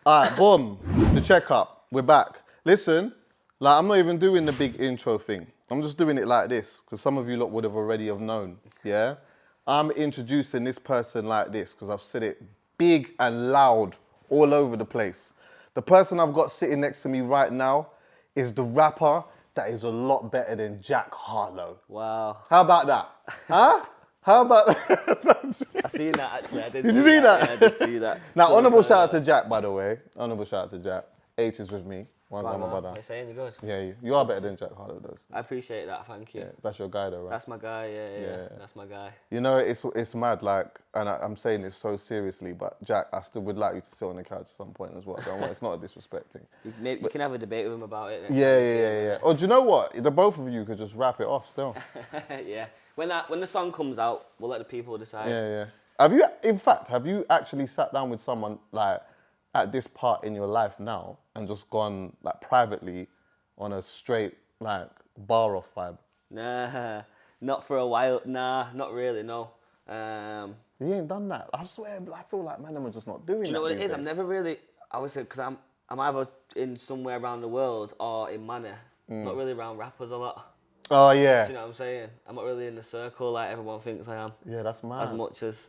All right, boom. The checkup. We're back. Listen, like I'm not even doing the big intro thing. I'm just doing it like this because some of you lot would have already have known. Yeah. I'm introducing this person like this because I've said it big and loud all over the place. The person I've got sitting next to me right now is the rapper that is a lot better than Jack Harlow. Wow. How about that? Huh? How about that? I seen that actually. Did you see that? Yeah, I did see that. Now, honourable shout out to Jack, by the way. Honourable shout out to Jack. Aitch is with me. One guy, my brother. You're saying you're good. Yeah, you are better than Jack Harlow, though. I appreciate that, thank you. Yeah, that's your guy, though, right? That's my guy, yeah. That's my guy. You know, it's mad, like, and I'm saying this so seriously, but Jack, I still would like you to sit on the couch at some point as well. It's not a disrespecting. You can have a debate with him about it. Yeah. Or do you know what? The both of you could just wrap it off still. Yeah. When the song comes out, we'll let the people decide. Yeah. Have you actually sat down with someone, like, at this part in your life now and just gone, like, privately on a straight, like, bar off vibe? Nah, not for a while. Nah, not really, no. You ain't done that. I swear, I feel like man, I'm just not doing that. Do you know what it is? days. I'm never really, I would say, because I'm either in somewhere around the world or in Manor. Not really around rappers a lot. Oh, yeah. Do you know what I'm saying? I'm not really in the circle like everyone thinks I am. Yeah, that's mad. As much as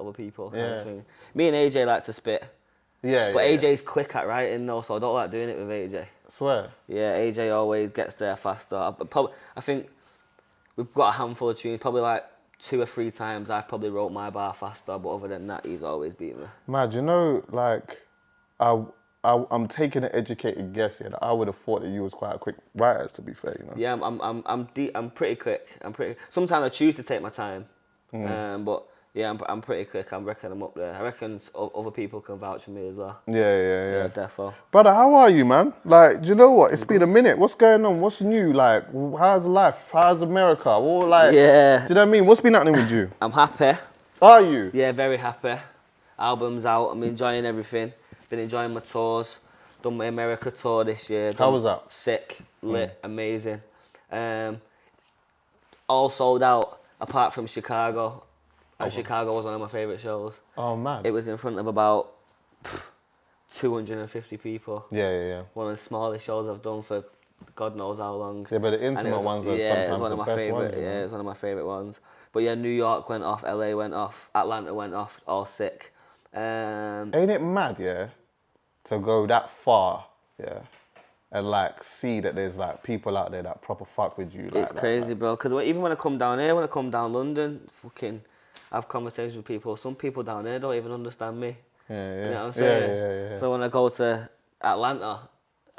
other people kind Yeah. of thing. Me and AJ like to spit. Yeah, But yeah. AJ's quick at writing though, so I don't like doing it with AJ. Swear. Yeah, AJ always gets there faster. I think we've got a handful of tunes, probably like 2 or 3 times I've probably wrote my bar faster, but other than that, he's always beaten me. Mad, you know, like, I'm taking an educated guess here that I would have thought that you was quite a quick writer, to be fair, you know? Yeah, I'm pretty quick. Sometimes I choose to take my time, but yeah, I'm pretty quick. I reckon I'm up there. I reckon other people can vouch for me as well. Yeah. Defo. Brother, how are you, man? Like, do you know what? It's been a minute. What's going on? What's new? Like, how's life? How's America? Or like, Yeah. Do you know what I mean? What's been happening with you? I'm happy. Are you? Yeah, very happy. Album's out. I'm enjoying everything. Been enjoying my tours. Done my America tour this year. How was that? Sick, lit, amazing. All sold out, apart from Chicago. And Chicago was one of my favourite shows. Oh, man. It was in front of about 250 people. Yeah. One of the smallest shows I've done for God knows how long. Yeah, but the intimate ones are sometimes one of the my best favourite. ones. You know? Yeah, it's one of my favourite ones. But yeah, New York went off, LA went off, Atlanta went off, all sick. Ain't it mad, yeah, to go that far, yeah, and like see that there's like people out there that proper fuck with you. It's crazy, bro. Because even when I come down here, when I come down London, fucking have conversations with people. Some people down there don't even understand me. Yeah. You know what I'm saying? Yeah. So when I go to Atlanta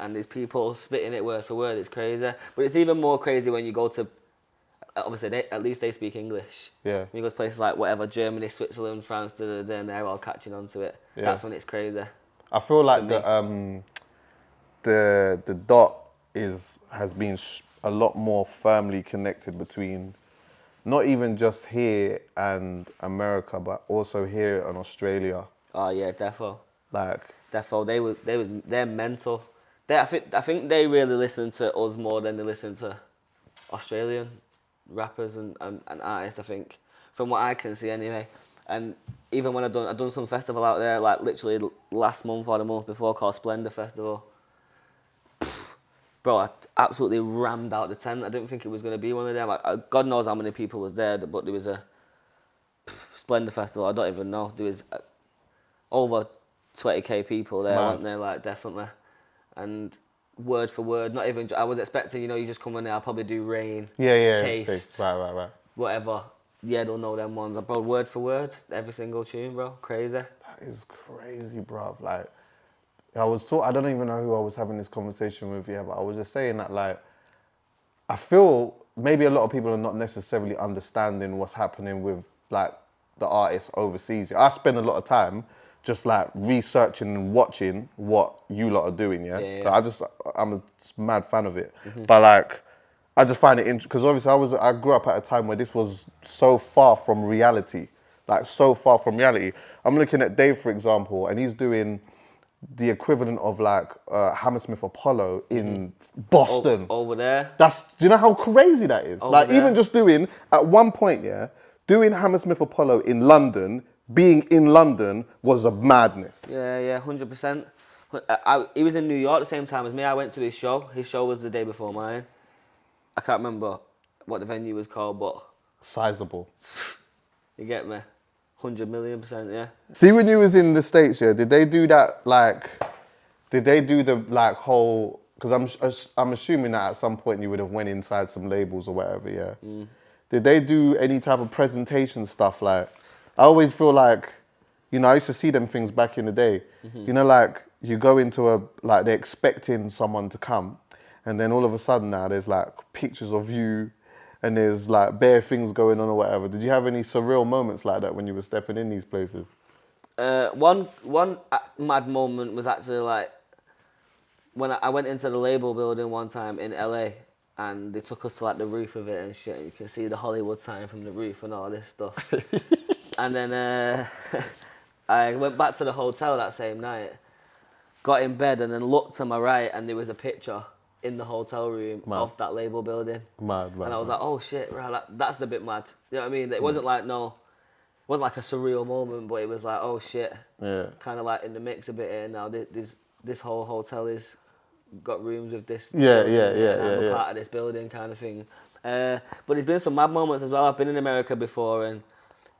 and there's people spitting it word for word, it's crazy. But it's even more crazy when you go to, obviously, at least they speak English. Yeah. When you go to places like whatever, Germany, Switzerland, France, and they're all catching on to it. Yeah. That's when it's crazy. I feel like the dot has been a lot more firmly connected between not even just here and America, but also here and Australia. Oh yeah, defo. Like, Defo, they're mental. I think they really listen to us more than they listen to Australian rappers and artists, I think, from what I can see anyway. And even when I've done some festival out there, like literally last month or the month before, called Splendor Festival. Bro, I absolutely rammed out the tent. I didn't think it was going to be one of them. God knows how many people was there, but there was a Splendor Festival. I don't even know. There was over 20k people there, weren't there? Like, definitely. And word for word, not even. I was expecting, you just come in there. I'll probably do Rain. yeah. Taste. Right. Whatever. Yeah, don't know them ones. Bro, word for word, every single tune, bro. Crazy. That is crazy, bruv. Like, I don't even know who I was having this conversation with yet, but I was just saying that, like, I feel maybe a lot of people are not necessarily understanding what's happening with, like, the artists overseas. I spend a lot of time just, like, researching and watching what you lot are doing, yeah? I'm a mad fan of it. But, like, I just find it interesting, because obviously I grew up at a time where this was so far from reality. Like, so far from reality. I'm looking at Dave, for example, and he's doing the equivalent of like Hammersmith Apollo in Boston. Over there. Do you know how crazy that is? Over like there. even just doing, at one point, yeah, doing Hammersmith Apollo in London, being in London was a madness. Yeah, 100%. He was in New York at the same time as me. I went to his show. His show was the day before mine. I can't remember what the venue was called, but Sizable. you get me. 100,000,000%, yeah. See, when you was in the States, yeah, did they do that, like, did they do the, like, whole, because I'm assuming that at some point you would have went inside some labels or whatever, yeah? Did they do any type of presentation stuff? Like, I always feel like, you know, I used to see them things back in the day. You know, like, you go into a, like, they're expecting someone to come, and then all of a sudden now there's, like, pictures of you, and there's, like, bare things going on or whatever. Did you have any surreal moments like that when you were stepping in these places? One mad moment was actually, like, when I went into the label building one time in LA, and they took us to, like, the roof of it and shit, and you can see the Hollywood sign from the roof and all this stuff. And then I went back to the hotel that same night, got in bed, and then looked to my right, and there was a picture in the hotel room of that label building. Mad. And I was like, oh shit, right, that's a bit mad. You know what I mean? It wasn't like, it wasn't like a surreal moment, but it was like, oh shit. Yeah. Kind of like in the mix a bit here now. This whole hotel is got rooms with this. Yeah. I'm a part of this building kind of thing. But there's been some mad moments as well. I've been in America before, and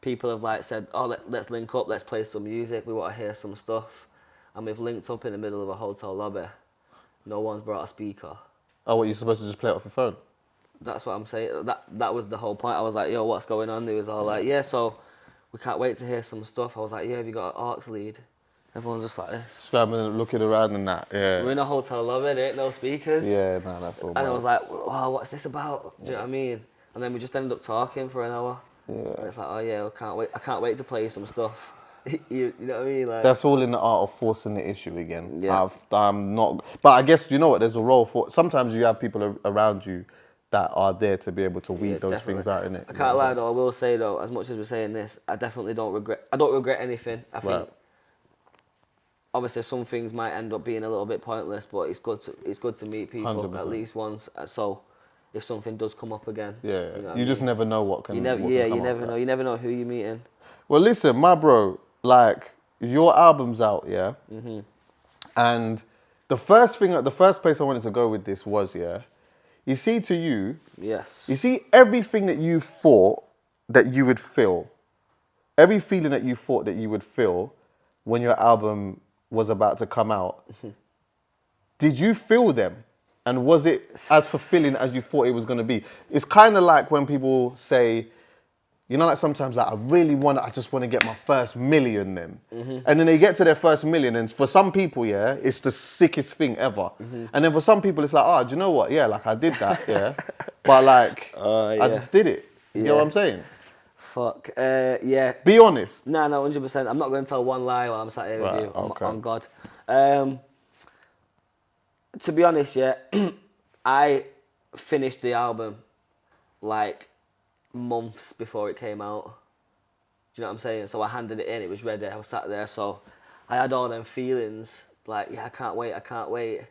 people have like said, oh, let's link up, let's play some music, we want to hear some stuff. And we've linked up in the middle of a hotel lobby. No one's brought a speaker. Oh, what, you're supposed to just play it off your phone? That's what I'm saying. That was the whole point. I was like, yo, what's going on? They was all like, yeah, so we can't wait to hear some stuff. I was like, yeah, have you got an aux lead? Everyone's just like this. Scrambling, looking around and that, yeah. We're in a hotel lobby, there ain't no speakers. Yeah, no, that's all. And I was like, wow, what's this about? Do you know what I mean? And then we just ended up talking for an hour. Yeah. And it's like, oh yeah, I can't wait to play you some stuff. you know what I mean? Like, that's all in the art of forcing the issue again. Yeah. I'm not, but I guess, you know what, there's a role for, sometimes you have people around you that are there to be able to weed those things out, innit? I can't lie though, I will say though, as much as we're saying this, I definitely don't regret anything. I think, obviously some things might end up being a little bit pointless, but it's good to meet people 100%. at least once. So if something does come up again, yeah, you know you just never know what can. You never know. You never know who you're meeting. Well, listen, my bro, like, your album's out, yeah. And the first place I wanted to go with this was, yeah, you see, to you, yes, you see everything that you thought that you would feel, every feeling that you thought that you would feel when your album was about to come out. Did you feel them? And was it as fulfilling as you thought it was going to be? It's kind of like when people say, you know, like sometimes like, I just want to get my first million then. And then they get to their first million, and for some people, yeah, it's the sickest thing ever. And then for some people, it's like, oh, do you know what? Yeah, like I did that, yeah. But like, I just did it. You know what I'm saying? Fuck, yeah. Be honest. No, 100%. I'm not going to tell one lie while I'm sat here with you. Okay. On God. To be honest, yeah, I finished the album like months before it came out. Do you know what I'm saying? So I handed it in, it was ready, I was sat there, so I had all them feelings, like, yeah, I can't wait.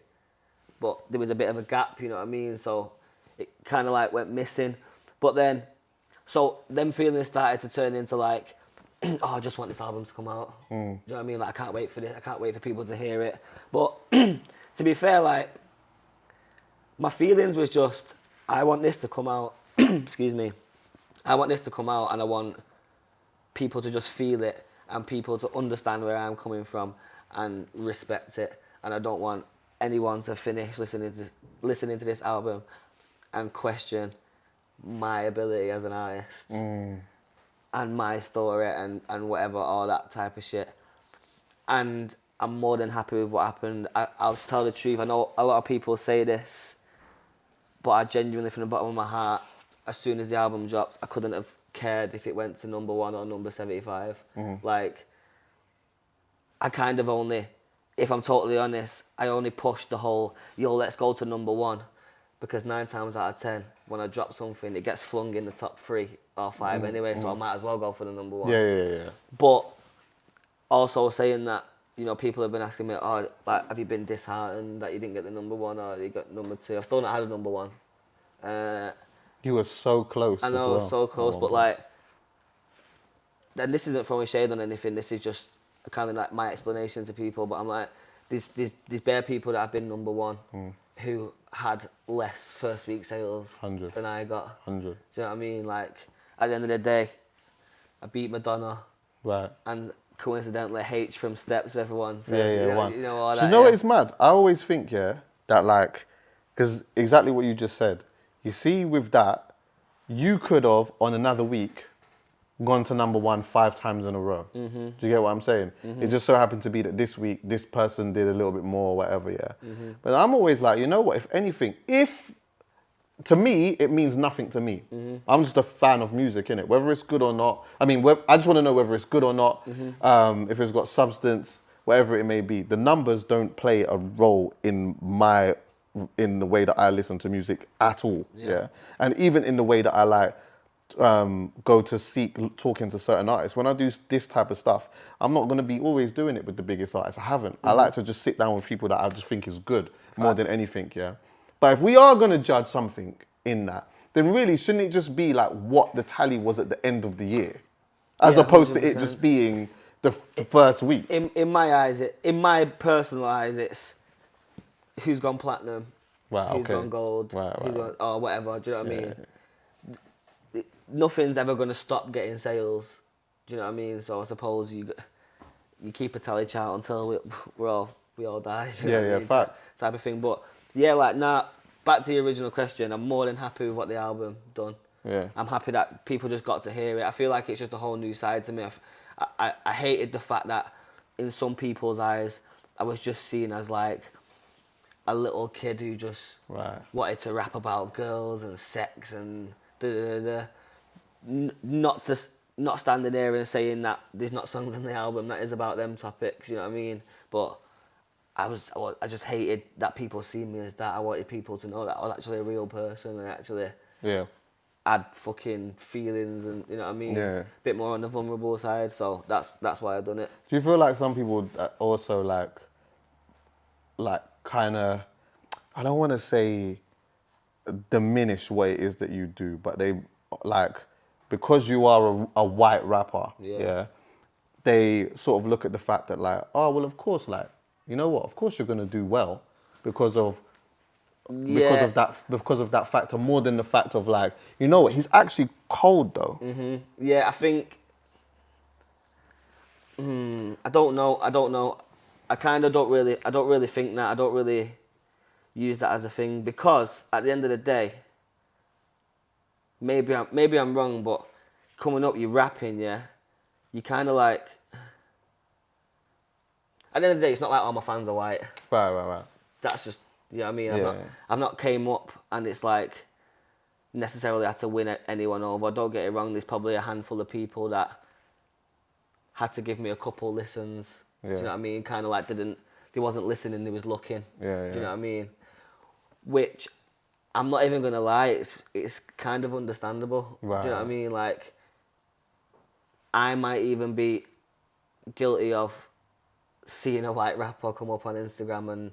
But there was a bit of a gap, you know what I mean? So it kind of like went missing. But then, so them feelings started to turn into like, oh, I just want this album to come out. Do you know what I mean? Like, I can't wait for this, I can't wait for people to hear it. But to be fair, like, my feelings was just, I want this to come out, excuse me, I want this to come out, and I want people to just feel it and people to understand where I'm coming from and respect it. And I don't want anyone to finish listening to this album and question my ability as an artist and my story and whatever, all that type of shit. And I'm more than happy with what happened. I'll tell the truth. I know a lot of people say this, but I genuinely, from the bottom of my heart, as soon as the album dropped, I couldn't have cared if it went to number 1 or number 75. Like, I kind of only, if I'm totally honest, I only pushed the whole, yo, let's go to number 1, because 9 times out of 10, when I drop something, it gets flung in the top 3 or 5 anyway, so I might as well go for the number 1. Yeah. But also saying that, you know, people have been asking me, oh, like, have you been disheartened that you didn't get the number 1 or you got number 2? I've still not had a number 1. You were so close. I know, I was so close, but like, then this isn't throwing shade on anything. This is just kind of like my explanation to people. But I'm like, there's bare people that have been number one who had less first week sales 100. than I got. 100. Do you know what I mean? Like, at the end of the day, I beat Madonna, Right. and coincidentally, H from Steps, everyone says, Yeah, you know, one. you know all Do that. you know what yeah. is mad? I always think, that like, because exactly what you just said. You see, with that, you could have on another week gone to number one 5 times in a row. Mm-hmm. Do you get what I'm saying? It just so happened to be that this week this person did a little bit more, or whatever. Yeah. But I'm always like, you know what? If anything, to me, it means nothing to me. I'm just a fan of music, innit? Whether it's good or not. I mean, I just want to know whether it's good or not, if it's got substance, whatever it may be. The numbers don't play a role in the way that I listen to music at all. Yeah. And even in the way that I like go to seek talking to certain artists. When I do this type of stuff, I'm not going to be always doing it with the biggest artists. I haven't. I like to just sit down with people that I just think is good more than anything, yeah. But if we are going to judge something in that, then really shouldn't it just be like what the tally was at the end of the year, as opposed to it 100%. just being the first week? In my eyes, in my personal eyes, it's who's gone platinum, Right, who's okay. gone gold, Right, who's right. gone, or whatever. Do you know what I mean? Nothing's ever going to stop getting sales. Do you know what I mean? So I suppose you keep a tally chart until we all die. Do you know what I mean? Facts. Type of thing. But yeah, like back to the original question. I'm more than happy with what the album done. Yeah. I'm happy that people just got to hear it. I feel like it's just a whole new side to me. I hated the fact that in some people's eyes, I was just seen as like a little kid who just wanted to rap about girls and sex and da-da-da-da. Not standing there and saying that there's not songs on the album that is about them topics, you know what I mean? But I just hated that people see me as that. I wanted people to know that I was actually a real person and actually had fucking feelings and, you know what I mean? Yeah. Bit more on the vulnerable side, so that's why I done it. Do you feel like some people also like kind of, I don't want to say diminish what it is that you do, but they like, because you are a white rapper, they sort of look at the fact that like, oh, well, of course, like, you know what, of course you're going to do well because of that factor, more than the fact of like, you know what, he's actually cold though. Yeah, I think, I don't know. I kind of don't really think that. I don't really use that as a thing because at the end of the day, maybe I'm wrong, but coming up, you're rapping, yeah. You kind of like. At the end of the day, it's not like all my fans are white. Right. That's just, you know what I mean. Yeah. I've not came up and it's like necessarily had to win anyone over. Don't get it wrong. There's probably a handful of people that had to give me a couple listens. Yeah. Do you know what I mean? Kind of like they wasn't listening. They was looking. Yeah. Do you know what I mean? Which I'm not even gonna lie. It's kind of understandable. Right. Do you know what I mean? Like I might even be guilty of seeing a white rapper come up on Instagram and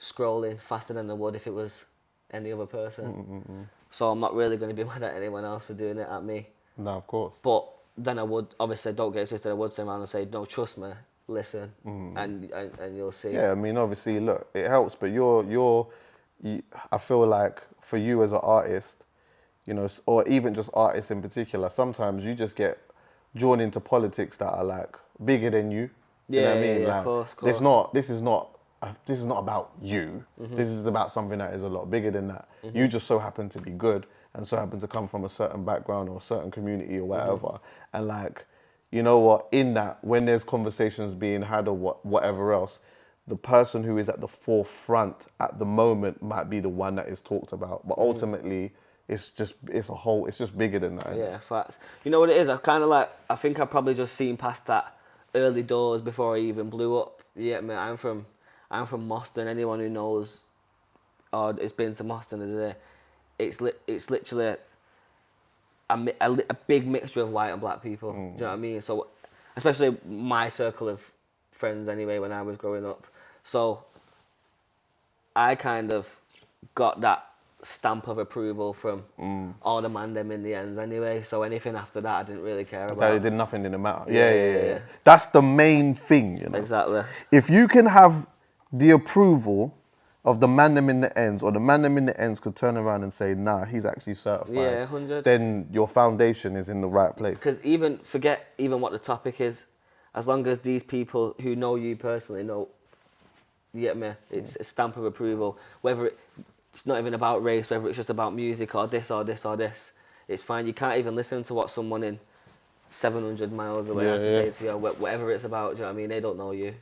scrolling faster than I would if it was any other person. So I'm not really going to be mad at anyone else for doing it at me. No, of course. But then I would, obviously, don't get it twisted, I would turn around and say, no, trust me, listen, and you'll see. Yeah, I mean, obviously, look, it helps, but I feel like for you as an artist, you know, or even just artists in particular, sometimes you just get drawn into politics that are like bigger than you. You know what I mean? Yeah, like, of course. This is not about you. This is about something that is a lot bigger than that. You just so happen to be good and so happen to come from a certain background or a certain community or whatever. And like, you know what? In that, when there's conversations being had or whatever else, the person who is at the forefront at the moment might be the one that is talked about. But ultimately, it's just bigger than that. Yeah, facts. You know what it is? I think I've probably just seen past that early doors before I even blew up. Yeah, man, I'm from Moston. Anyone who knows or has been to Moston today, it's literally a big mixture of white and black people. Do you know what I mean? So, especially my circle of friends anyway when I was growing up. So, I kind of got that stamp of approval from all the man them in the ends anyway. So anything after that I didn't really care about. It did nothing, didn't matter. Yeah. That's the main thing, you know. Exactly. If you can have the approval of the man them in the ends, or the man them in the ends could turn around and say, nah, he's actually certified. Yeah, 100. Then your foundation is in the right place. Because forget even what the topic is, as long as these people who know you personally know, you get me, it's a stamp of approval. Whether it's not even about race, whether it's just about music or this or this or this, it's fine. You can't even listen to what someone in 700 miles away has to say to you, whatever it's about. Do you know what I mean? They don't know you.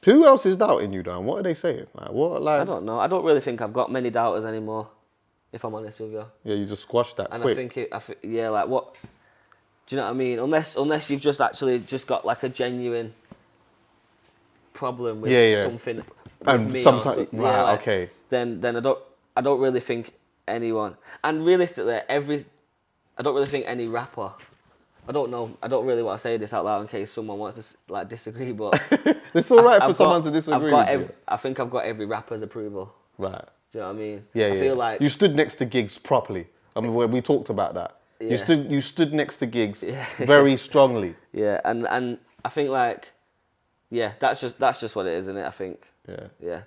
Who else is doubting you, Dan? What are they saying? I don't know. I don't really think I've got many doubters anymore, if I'm honest with you. Yeah, you just squashed that and quick. I think, yeah, like what? Do you know what I mean? Unless you've just actually just got like a genuine problem with something. With and me sometimes, right? like, okay. Then I don't really think anyone. And realistically, I don't really think any rapper. I don't know. I don't really want to say this out loud in case someone wants to like disagree, but it's all right for someone to disagree. I think I've got every rapper's approval. Right. Do you know what I mean? Yeah, I feel like you stood next to gigs properly. I mean, we talked about that. Yeah. You stood next to gigs very strongly. Yeah, and I think like, yeah, that's just what it is, isn't it? I think. Yeah.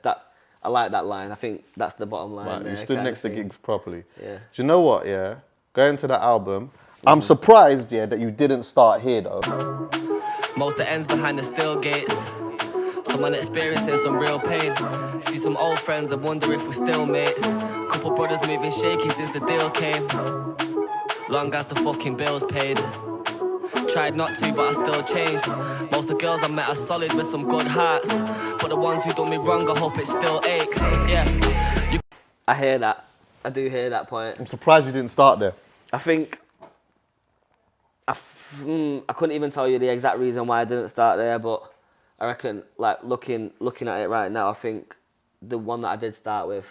I like that line. I think that's the bottom line. Right, you stood next to gigs properly. Yeah. Do you know what? Yeah, going to that album. I'm surprised, that you didn't start here though. Most of ends behind the steel gates. Someone experiencing some real pain. See some old friends and wonder if we're still mates. Couple brothers moving shaky since the deal came. Long as the fucking bills paid. Tried not to, but I still changed. Most of the girls I met are solid with some good hearts. But the ones who done me wrong, I hope it still aches. Yeah. I hear that. I do hear that point. I'm surprised you didn't start there. I think I couldn't even tell you the exact reason why I didn't start there, but I reckon, like, looking at it right now, I think the one that I did start with,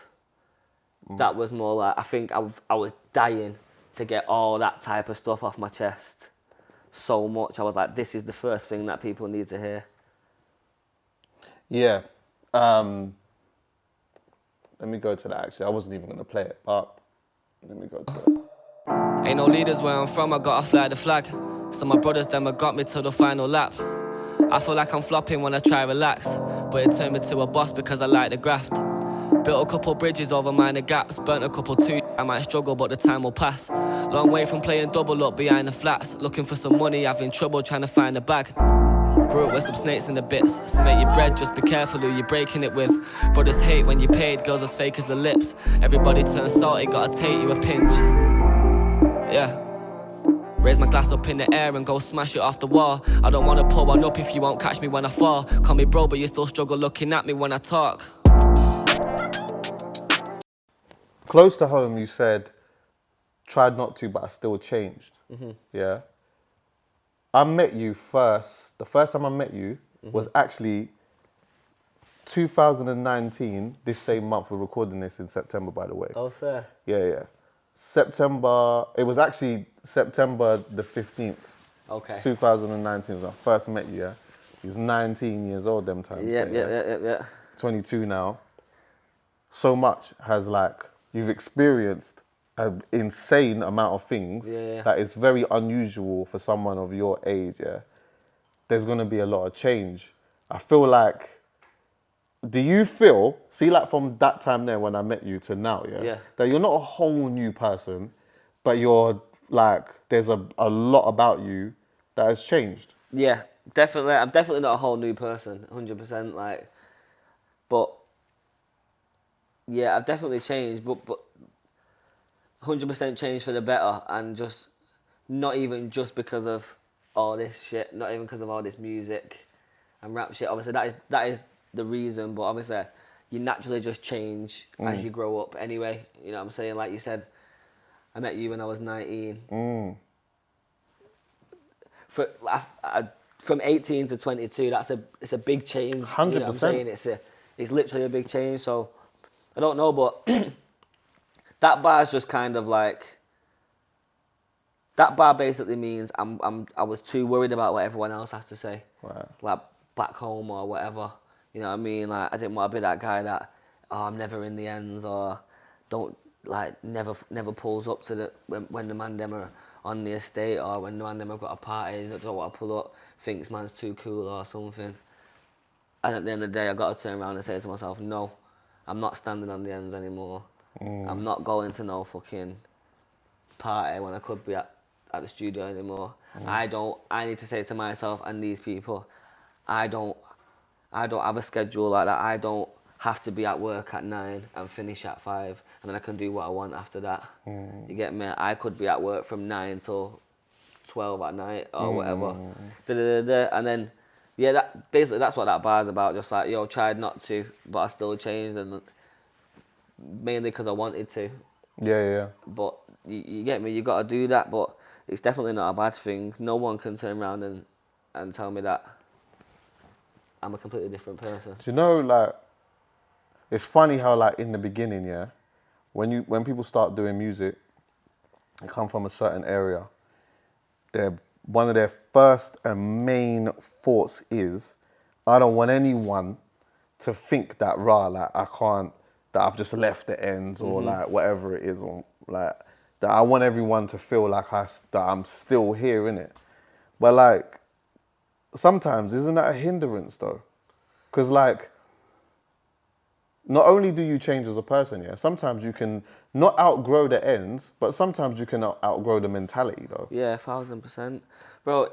that was more like, I think I was dying to get all that type of stuff off my chest so much. I was like, this is the first thing that people need to hear. Yeah. Let me go to that, actually. I wasn't even going to play it, but let me go to it. Ain't no leaders where I'm from, I gotta fly the flag. So my brothers, them, have got me till the final lap. I feel like I'm flopping when I try relax, but it turned me to a boss because I like the graft. Built a couple bridges over minor gaps, burnt a couple too. I might struggle, but the time will pass. Long way from playing double up behind the flats. Looking for some money, having trouble trying to find a bag. Grew up with some snakes in the bits. So make your bread, just be careful who you're breaking it with. Brothers hate when you paid, girls as fake as the lips. Everybody turns salty, gotta take you a pinch. Yeah. Raise my glass up in the air and go smash it off the wall. I don't wanna pull one up if you won't catch me when I fall. Call me bro, but you still struggle looking at me when I talk. Close to home, you said, tried not to, but I still changed. Yeah. I met you first. The first time I met you was actually 2019. This same month, we're recording this in September, by the way. Oh, sir. Yeah. September. It was actually September the 15th. Okay. 2019 was when I first met you. Yeah. He was 19 years old them times. Yeah. 22 now. So much has you've experienced an insane amount of things that is very unusual for someone of your age, There's going to be a lot of change. I feel like, do you feel, from that time there when I met you to now, that you're not a whole new person, but you're there's a lot about you that has changed? Yeah, definitely. I'm definitely not a whole new person, 100%. But yeah, I've definitely changed, but 100% changed for the better, and just not even just because of all this shit, not even because of all this music and rap shit. Obviously, that is the reason, but obviously, you naturally just change as you grow up anyway. You know what I'm saying? Like you said, I met you when I was 19. From 18 to 22, it's a big change. 100%. You know what I'm saying? It's literally a big change. So I don't know, but that bar's just kind of that bar basically means I was too worried about what everyone else has to say, right. Back home or whatever. You know what I mean? I didn't want to be that guy that I'm never in the ends, or don't never pulls up to when the man them are on the estate, or when the man them have got a party, don't want to pull up, thinks man's too cool or something. And at the end of the day, I got to turn around and say to myself, no, I'm not standing on the ends anymore. I'm not going to no fucking party when I could be at the studio anymore. I need to say to myself and these people, I don't have a schedule like that. I don't have to be at work at 9 and finish at 5, and then I can do what I want after that. You get me? I could be at work from 9 till 12 at night or whatever. And then, yeah, that's what that bar's about. Just like, yo, tried not to, but I still changed, and mainly because I wanted to. Yeah. But you get me? You got to do that, but it's definitely not a bad thing. No one can turn around and tell me that I'm a completely different person. Do you know, like, it's funny how, like, in the beginning, yeah, when people start doing music, they come from a certain area. One of their first and main thoughts is, I don't want anyone to think that like I can't, that I've just left the ends or like whatever it is, or like that I want everyone to feel like that I'm still here, innit? But like, sometimes isn't that a hindrance though? Because like, not only do you change as a person, yeah, sometimes you can not outgrow the ends, but sometimes you can outgrow the mentality though. Yeah, 1000%. Bro,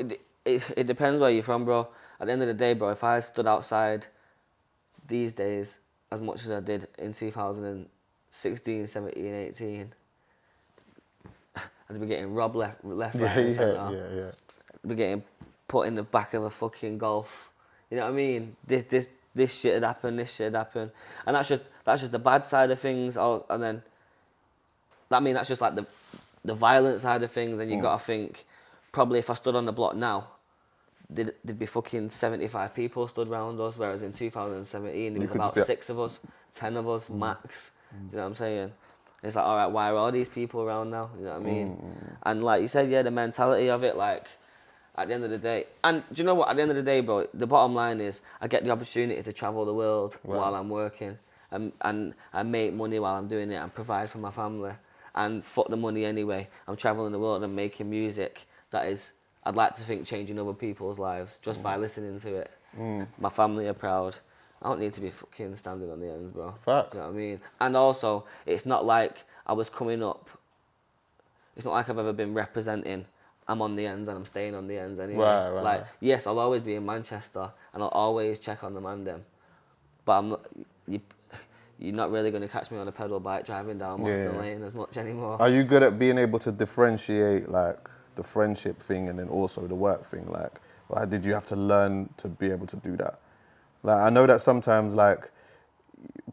it depends where you're from, bro. At the end of the day, bro, if I stood outside these days as much as I did in 2016, 17, 18, I'd be getting robbed left, right, and centre. Yeah. I'd be getting put in the back of a fucking Golf. You know what I mean? This shit had happened, this shit had happened. And that's just the bad side of things. And then, that's just like the violent side of things. And you got to think, probably if I stood on the block now, there'd be fucking 75 people stood around us, whereas in 2017 there was about 6 of us, 10 of us max. Do you know what I'm saying? It's like, all right, why are all these people around now? You know what I mean? And like you said, yeah, the mentality of it, like, at the end of the day, and do you know what? At the end of the day, bro, the bottom line is I get the opportunity to travel the world while I'm working, and I make money while I'm doing it and provide for my family. And fuck the money anyway. I'm traveling the world and making music that is, I'd like to think, changing other people's lives just by listening to it. My family are proud. I don't need to be fucking standing on the ends, bro. Facts. You know what I mean? And also, it's not like I was coming up. It's not like I've ever been representing. I'm on the ends and I'm staying on the ends anyway. Right. Like, yes, I'll always be in Manchester and I'll always check on the man them. But I'm not, you're not really going to catch me on a pedal bike driving down Boston Lane as much anymore. Are you good at being able to differentiate like the friendship thing and then also the work thing? Like did you have to learn to be able to do that? Like, I know that sometimes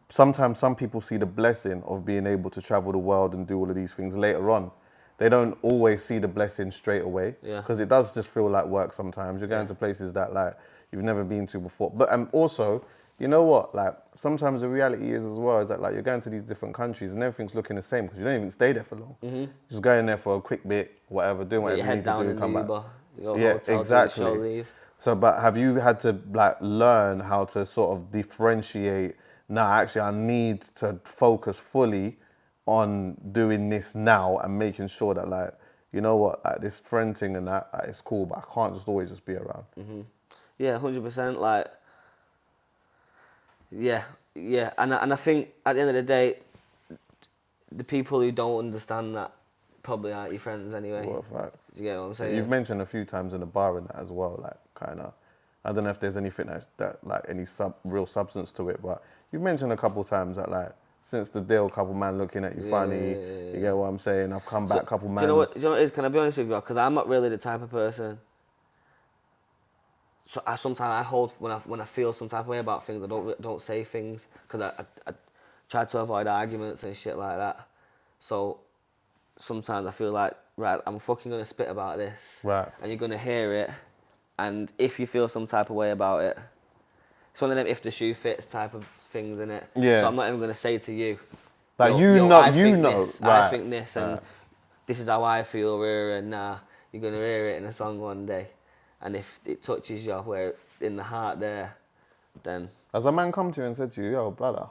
some people see the blessing of being able to travel the world and do all of these things later on. They don't always see the blessing straight away, because it does just feel like work sometimes. You're going to places that like you've never been to before. But also, you know what? Like, sometimes the reality is as well is that like you're going to these different countries and everything's looking the same because you don't even stay there for long. You're just going there for a quick bit, whatever, doing whatever you need to do and come back. Yeah, exactly. So, but have you had to like learn how to sort of differentiate? Nah, actually, I need to focus fully on doing this now and making sure that, like, you know what, like this friend thing and that, it's cool, but I can't just always just be around. Yeah, 100%. Like, yeah. And I think at the end of the day, the people who don't understand that probably aren't your friends anyway. What a fact. Do you get what I'm saying? You've mentioned a few times in the bar and that as well, like, kind of. I don't know if there's anything that like any real substance to it, but you've mentioned a couple of times that like since the deal, a couple man looking at you funny. You get what I'm saying? I've come back, couple man. Do you know what it is? Can I be honest with you? Because I'm not really the type of person. So sometimes I hold when I feel some type of way about things, I don't say things because I try to avoid arguments and shit like that. So sometimes I feel like, right, I'm fucking gonna spit about this, right, and you're gonna hear it, and if you feel some type of way about it, it's one of them if the shoe fits type of things, innit? Yeah. So I'm not even gonna say to you, like I think this, and right. This is how I feel, and you're gonna hear it in a song one day, and if it touches you where in the heart there, then. Has a man come to you and said to you, yo, brother,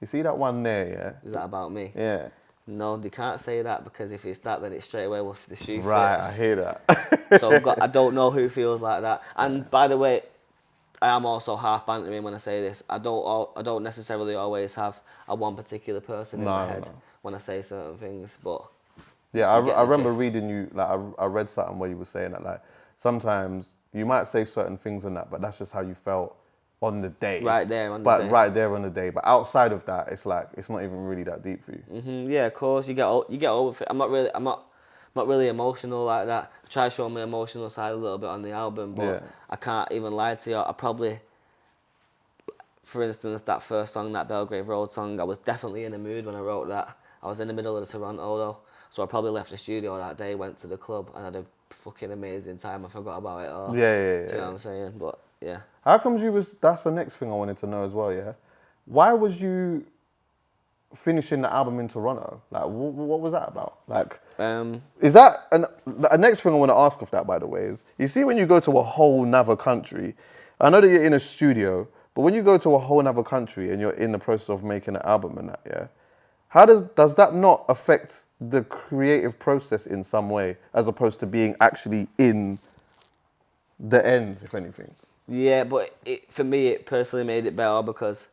you see that one there, yeah? Is that about me? Yeah. No, they can't say that because if it's that, then it's straight away with the shoe fits. Right, I hear that. So I don't know who feels like that. And by the way, I am also half bantering when I say this. I don't necessarily always have a one particular person in my head when I say certain things, but yeah, I remember reading you, like I read something where you were saying that like sometimes you might say certain things and that, but that's just how you felt on the day. Right there on the day. Right there on the day. But outside of that, it's like it's not even really that deep for you. Yeah, of course. You get over it. I'm not really emotional like that. I try to show my emotional side a little bit on the album, but I can't even lie to you. I probably, for instance, that first song, that Belgrave Road song, I was definitely in a mood when I wrote that. I was in the middle of Toronto though, so I probably left the studio that day, went to the club, and had a fucking amazing time. I forgot about it all. Yeah. Do you know what I'm saying? But yeah. How comes that's the next thing I wanted to know as well, yeah? Why was you finishing the album in Toronto? Like, what was that about? Like, is that, and the next thing I want to ask of that, by the way, is, you see when you go to a whole nother country, I know that you're in a studio, but when you go to a whole nother country and you're in the process of making an album and that, yeah? How does that not affect the creative process in some way, as opposed to being actually in the ends, if anything? Yeah, but for me, it personally made it better because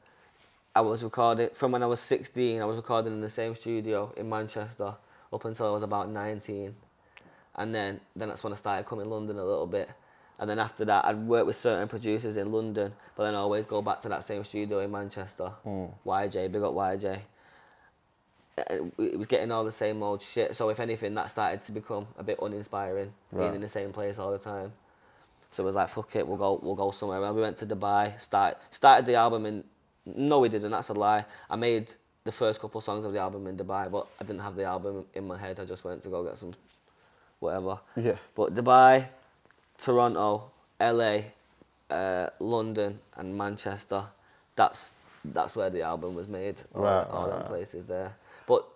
I was recording, from when I was 16, I was recording in the same studio in Manchester up until I was about 19. And then that's when I started coming to London a little bit. And then after that, I'd work with certain producers in London, but then I always go back to that same studio in Manchester. YJ, big up YJ. It was getting all the same old shit. So if anything, that started to become a bit uninspiring, being in the same place all the time. So it was like, fuck it, we'll go somewhere. And we went to Dubai, started the album in, no we didn't, that's a lie. I made the first couple songs of the album in Dubai, but I didn't have the album in my head. I just went to go get some whatever. Yeah. But Dubai, Toronto, LA, London and Manchester, that's where the album was made. All them places there. But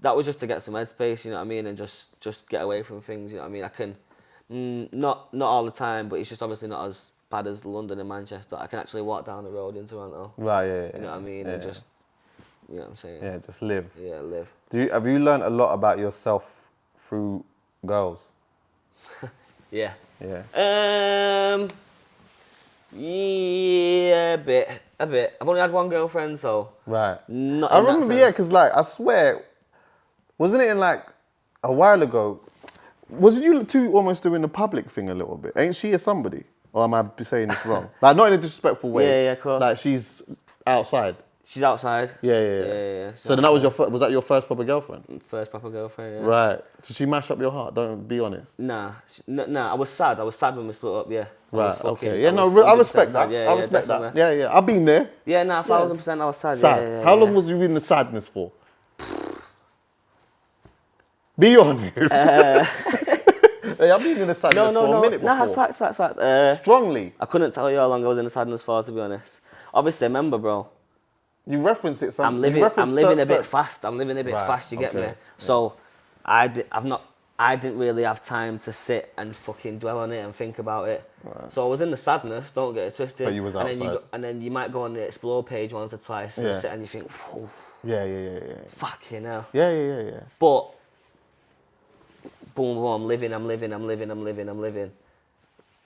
that was just to get some headspace, you know what I mean, and just get away from things, you know what I mean. I can, not all the time, but it's just obviously not as bad as London and Manchester. I can actually walk down the road in Toronto. Right, yeah. You know what I mean? And just, you know what I'm saying? Yeah, just live. Yeah, live. Have you learned a lot about yourself through girls? Yeah. Yeah, a bit. I've only had one girlfriend, so... Right. Not I remember, yeah, because, like, I swear, wasn't it in, like, a while ago, wasn't you two almost doing the public thing a little bit? Ain't she a somebody? Or am I saying this wrong? Like, not in a disrespectful way. Yeah, of course. Like, she's outside. She's outside. Yeah. So then that was was that your first proper girlfriend? First proper girlfriend, yeah. Right. Did she mash up your heart? Don't be honest. Nah. I was sad. I was sad when we split up, yeah. Right, okay. Yeah, no, I respect that. I respect that. Yeah. I've been there. Yeah, 1,000% I was sad. Yeah. How long was you in the sadness for? Be honest. Hey, I've been in the sadness for a minute before. No, facts. Strongly. I couldn't tell you how long I was in the sadness for, to be honest. Obviously, remember, bro. You reference it. I'm living a bit fast. I'm living a bit fast. You get me? So, I didn't really have time to sit and fucking dwell on it and think about it. Right. So I was in the sadness. Don't get it twisted. But you was outside. And then you might go on the explore page once or twice and sit and you think, whoa. Yeah. Fucking hell. Yeah. But boom, I'm living.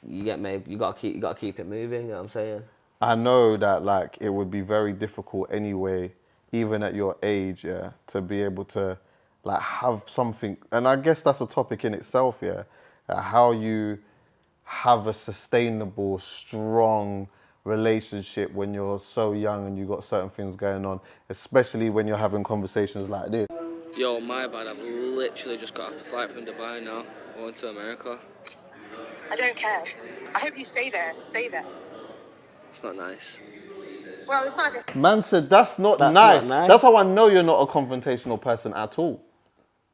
You get me? You gotta keep it moving. You know what I'm saying? I know that like it would be very difficult anyway, even at your age, yeah, to be able to like have something. And I guess that's a topic in itself, yeah. How you have a sustainable, strong relationship when you're so young and you got certain things going on, especially when you're having conversations like this. Yo, my bad, I've literally just got off the flight from Dubai now, going to America. I don't care. I hope you stay there. Stay there. It's not nice. Well, it's not like Man said, that's not nice. That's how I know you're not a confrontational person at all.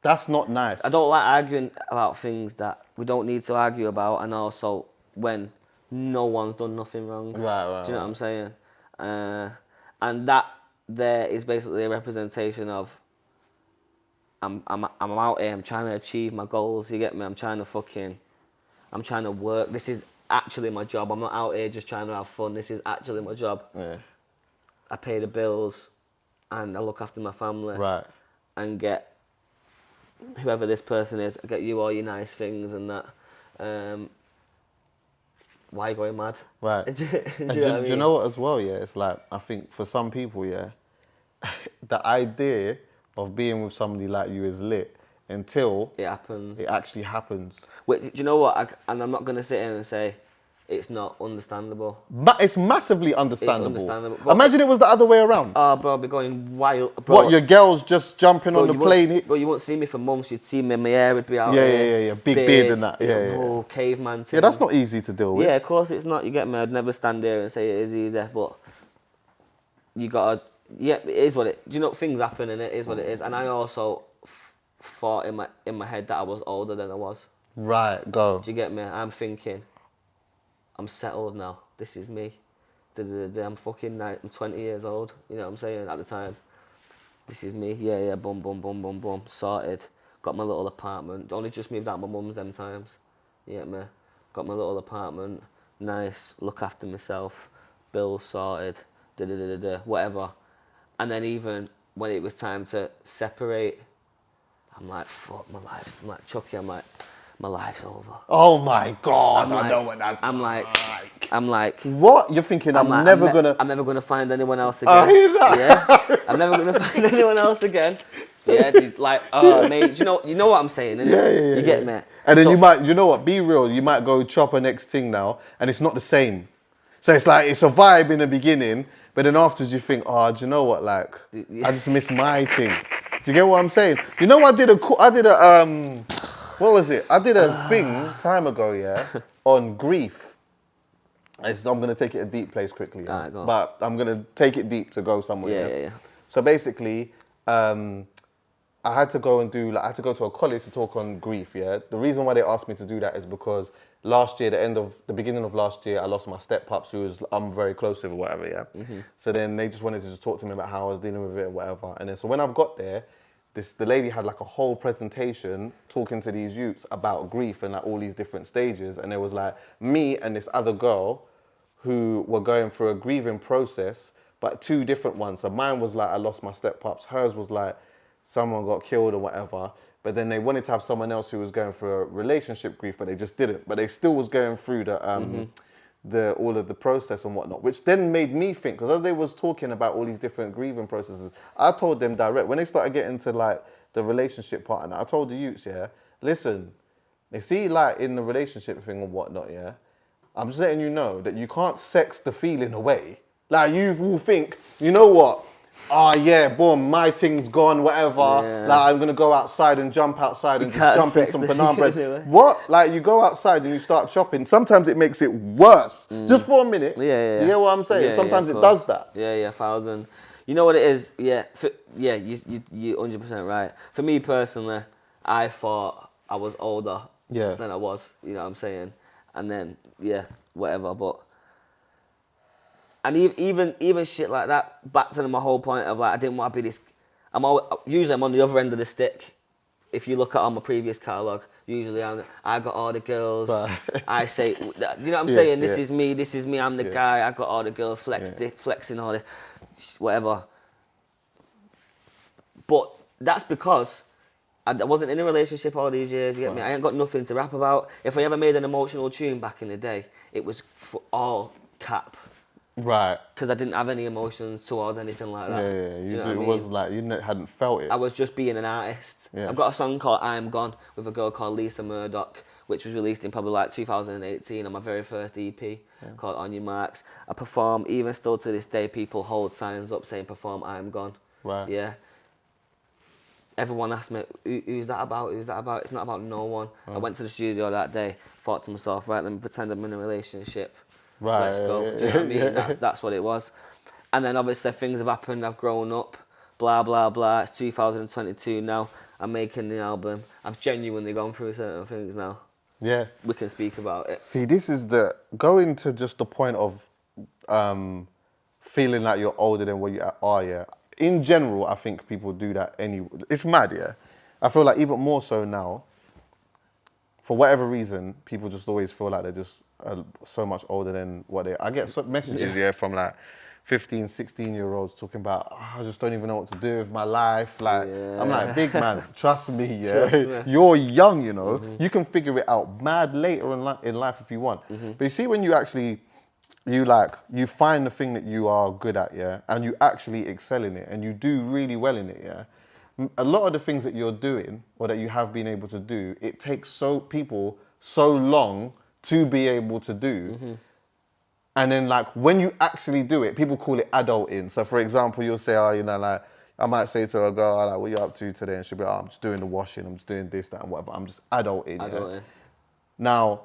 That's not nice. I don't like arguing about things that we don't need to argue about, and also when no one's done nothing wrong. Right. Do you know what I'm saying? And that there is basically a representation of I'm out here, I'm trying to achieve my goals, you get me? I'm trying to work. This is actually my job. I'm not out here just trying to have fun. This is actually my job. Yeah. I pay the bills and I look after my family. Right. And get whoever this person is, I get you all your nice things and that. why are you going mad? Right. Do you And know do, what I do you mean? know what as well, yeah? It's like, I think for some people, yeah, the idea of being with somebody like you is lit until It happens. it actually happens. Wait, do you know what? And I'm not going to sit here and say it's not understandable. It's massively understandable. understandable. But Imagine it was the other way around. Oh, bro, I'd be going wild. Bro, What, your girl's just jumping on the plane? Bro, you won't see me for months. You'd see me, my hair would be out Yeah, here. yeah. Big beard and that. you know, Yeah, the yeah. whole caveman thing. Yeah, that's not easy to deal with. Yeah, of course it's not. You get me? I'd never stand there and say it is easy, but you gotta. Yeah, it is what it. Do you know things happen and it is what it is. And I also thought in my head that I was older than I was. Right, go. Do you get me? I'm thinking, I'm settled now. This is me. I'm fucking I'm 20 years old. You know what I'm saying? At the time, this is me. Yeah. Boom, boom, boom, boom, boom. Sorted. Got my little apartment. Only just moved out of my mum's them times. You get me? Got my little apartment. Nice. Look after myself. Bills sorted. Whatever. And then even when it was time to separate, I'm like, fuck my life. I'm like, Chucky, my life's over. Oh my God, I'm I like- know what that's I'm like, like. I'm like, What? You're thinking I'm like, never gonna... I'm never gonna find anyone else again. I hear that. Yeah, I'm never gonna find anyone else again. Yeah, like, oh mate, you know what I'm saying, innit? Yeah. You get me? And then So- you might, you know what, be real, you might go chop a next thing now, and it's not the same. So it's like, it's a vibe in the beginning, but then afterwards you think, oh, do you know what, like, I just miss my thing. Do you get what I'm saying? You know, what was a thing time ago, yeah, on grief. I'm going to take it a deep place quickly, yeah? Alright, go on. But I'm going to take it deep to go somewhere. Yeah. So basically, I had to go to a college to talk on grief, yeah? The reason why they asked me to do that is because last year, the beginning of last year, I lost my step-pops who I'm very close with or whatever, yeah? Mm-hmm. So then they just wanted to just talk to me about how I was dealing with it or whatever. And then so when I've got there, the lady had like a whole presentation talking to these youths about grief and like all these different stages. And there was like me and this other girl who were going through a grieving process, but two different ones. So mine was like, I lost my step-pops. Hers was like, someone got killed or whatever. But then they wanted to have someone else who was going through a relationship grief, but they just didn't. But they still was going through all of the process and whatnot, which then made me think, because as they was talking about all these different grieving processes, I told them direct, when they started getting to like the relationship part, and I told the youths, yeah, listen, they see like in the relationship thing and whatnot, yeah, I'm just letting you know that you can't sex the feeling away. Like you will think, you know what? Oh yeah, boom, my thing's gone, whatever. Yeah. Like I'm gonna go outside and jump outside and just jump in sex some the banana bread. feeling away. What? Like you go outside and you start chopping. Sometimes it makes it worse, just for a minute. Yeah. You hear what I'm saying? Yeah, Sometimes of it course. does that. Yeah, 1,000. You know what it is? Yeah, you 100% right. For me personally, I thought I was older than I was. You know what I'm saying? And then whatever. But and even shit like that. Back to my whole point of like I didn't want to be this. Usually I'm on the other end of the stick. If you look at on my previous catalogue, usually I got all the girls. I say, you know what I'm saying? This is me. I'm the guy. I got all the girls flexing all the whatever. But that's because I wasn't in a relationship all these years. You get me? I ain't got nothing to rap about. If I ever made an emotional tune back in the day, it was for all cap. Right. Because I didn't have any emotions towards anything like that. Yeah. Do you know what I It mean? was like you hadn't felt it. I was just being an artist. Yeah. I've got a song called I'm Gone with a girl called Lisa Murdoch, which was released in probably like 2018 on my very first EP called On Your Marks. I perform, even still to this day, people hold signs up saying perform I'm Gone. Right. Yeah. Everyone asked me, who's that about? Who's that about? It's not about no one. I went to the studio that day, thought to myself, right, let me pretend I'm in a relationship. Right. Let's go. Do you know what I mean? That's what it was. And then obviously things have happened. I've grown up. Blah, blah, blah. It's 2022 now. I'm making the album. I've genuinely gone through certain things now. Yeah. We can speak about it. See, this is going to just the point of feeling like you're older than what you are, yeah. In general, I think people do that anyway. It's mad, yeah. I feel like even more so now, for whatever reason, people just always feel like they're just so much older than what they are. I get messages, from like 15, 16-year-olds talking about, "Oh, I just don't even know what to do with my life." Like, I'm like, big man, trust me, yeah. Trust me. You're young, you know. You can figure it out mad later in life if you want. But you see, when you actually, you find the thing that you are good at, yeah, and you actually excel in it, and you do really well in it, yeah. A lot of the things that you're doing, or that you have been able to do, it takes people so long to be able to do. And then, like, when you actually do it, people call it adulting. So, for example, you'll say, oh, you know, like, I might say to a girl, like, what are you up to today? And she'll be like, oh, I'm just doing the washing, I'm just doing this, that, and whatever. I'm just adulting. Yeah? Now,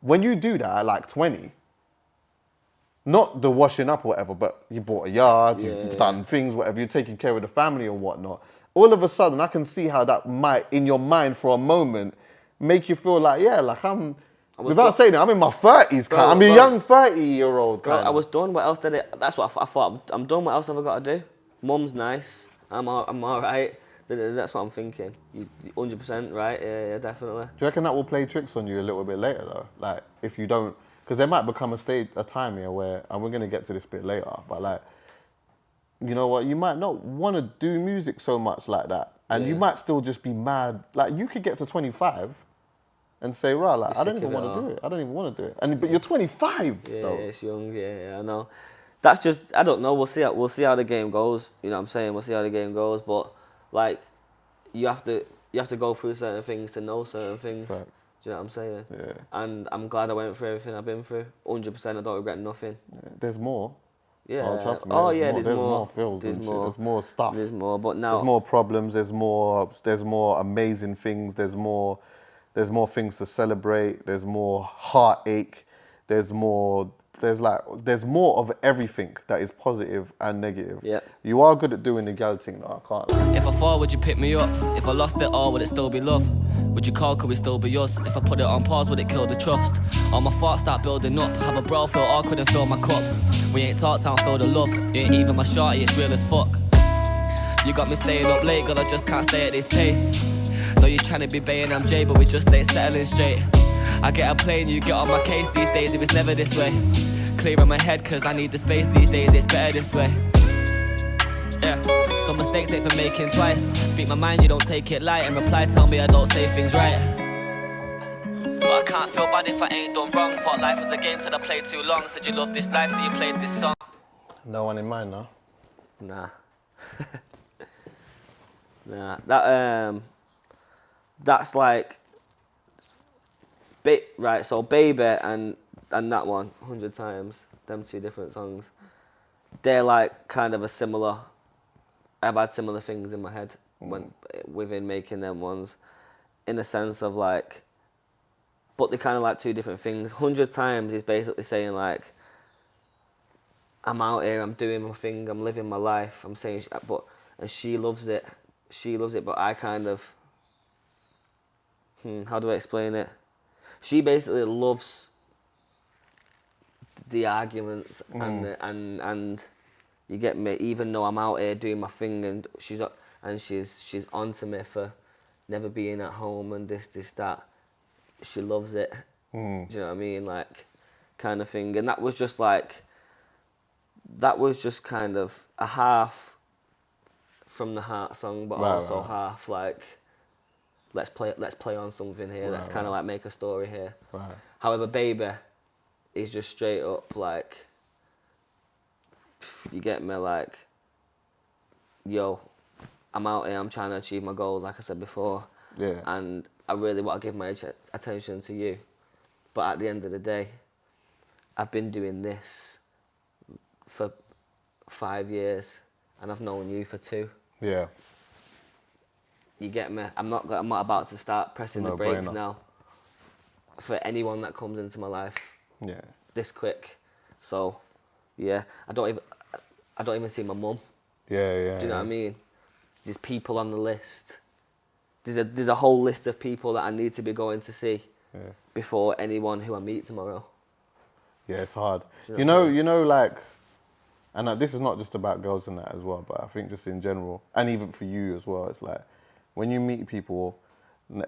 when you do that at like 20, not the washing up or whatever, but you bought a yard, you've done things, whatever, you're taking care of the family and whatnot. All of a sudden, I can see how that might, in your mind for a moment, make you feel like, yeah, like without saying it, I'm in my 30s, kind. I'm a young 30-year-old kind. I was done. What else did it? That's what I thought. I'm done. What else have I got to do? Mum's nice. I'm all right. That's what I'm thinking. 100% right. Yeah, definitely. Do you reckon that will play tricks on you a little bit later, though? Like, if you don't, because there might become a time here where, and we're gonna get to this bit later, but like, you know what? You might not want to do music so much like that, and you might still just be mad. Like, you could get to 25. And say, right, like, I don't even want to do it. I don't even want to do it. But you're 25, though. Yeah, it's young. Yeah, I know. That's just, I don't know. We'll see how the game goes. You know what I'm saying? We'll see how the game goes. But like, you have to go through certain things to know certain things. Facts. Do you know what I'm saying? Yeah. And I'm glad I went through everything I've been through. 100%. I don't regret nothing. Yeah. There's more. Yeah. Oh, trust me. There's more feels and shit. There's more stuff. There's more. But now there's more problems. There's more amazing things. There's more things to celebrate. There's more heartache. There's more of everything that is positive and negative. Yeah. You are good at doing the gal thing, though. I can't lie. If I fall, would you pick me up? If I lost it all, would it still be love? Would you call, could we still be yours? If I put it on pause, would it kill the trust? All my thoughts start building up. Have a bro feel awkward and fill my cup. We ain't talked town, feel the love. You ain't even my shorty, it's real as fuck. You got me staying up late, girl, I just can't stay at this pace. Know you trying to be baying I'm Jay, but we just ain't settling straight. I get a plane, you get on my case these days if it's never this way. Clear in my head cause I need the space these days, it's better this way. Yeah, some mistakes ain't for making twice. Speak my mind, you don't take it light, and reply tell me I don't say things right. But I can't feel bad if I ain't done wrong. Thought life was a game till I played too long. Said you love this life so you played this song. No one in mind, no? Nah. Nah. That's like, right, so Baby and that one, 100 Times, them two different songs, they're like kind of a similar, I've had similar things in my head within making them ones, in the sense of like, but they're kind of like two different things. 100 Times is basically saying like, I'm out here, I'm doing my thing, I'm living my life, I'm saying, and she loves it, but I kind of, how do I explain it? She basically loves the arguments and you get me. Even though I'm out here doing my thing and she's onto me for never being at home and this that. She loves it. Do you know what I mean? Like, kind of thing. And that was just kind of a half from the heart song, but also half like, let's play on something here. Let's kind of like make a story here. Right. However, Baby is just straight up like, you get me, like, yo, I'm out here, I'm trying to achieve my goals, like I said before. Yeah. And I really want to give my attention to you. But at the end of the day, I've been doing this for 5 years and I've known you for 2. Yeah. You get me? I'm not about to start pressing the brakes now for anyone that comes into my life. Yeah. This quick. So, yeah, I don't even see my mum. Yeah. Do you know what I mean? There's people on the list. There's a whole list of people that I need to be going to see before anyone who I meet tomorrow. Yeah, it's hard. You know, like, and this is not just about girls and that as well, but I think just in general, and even for you as well, it's like, when you meet people,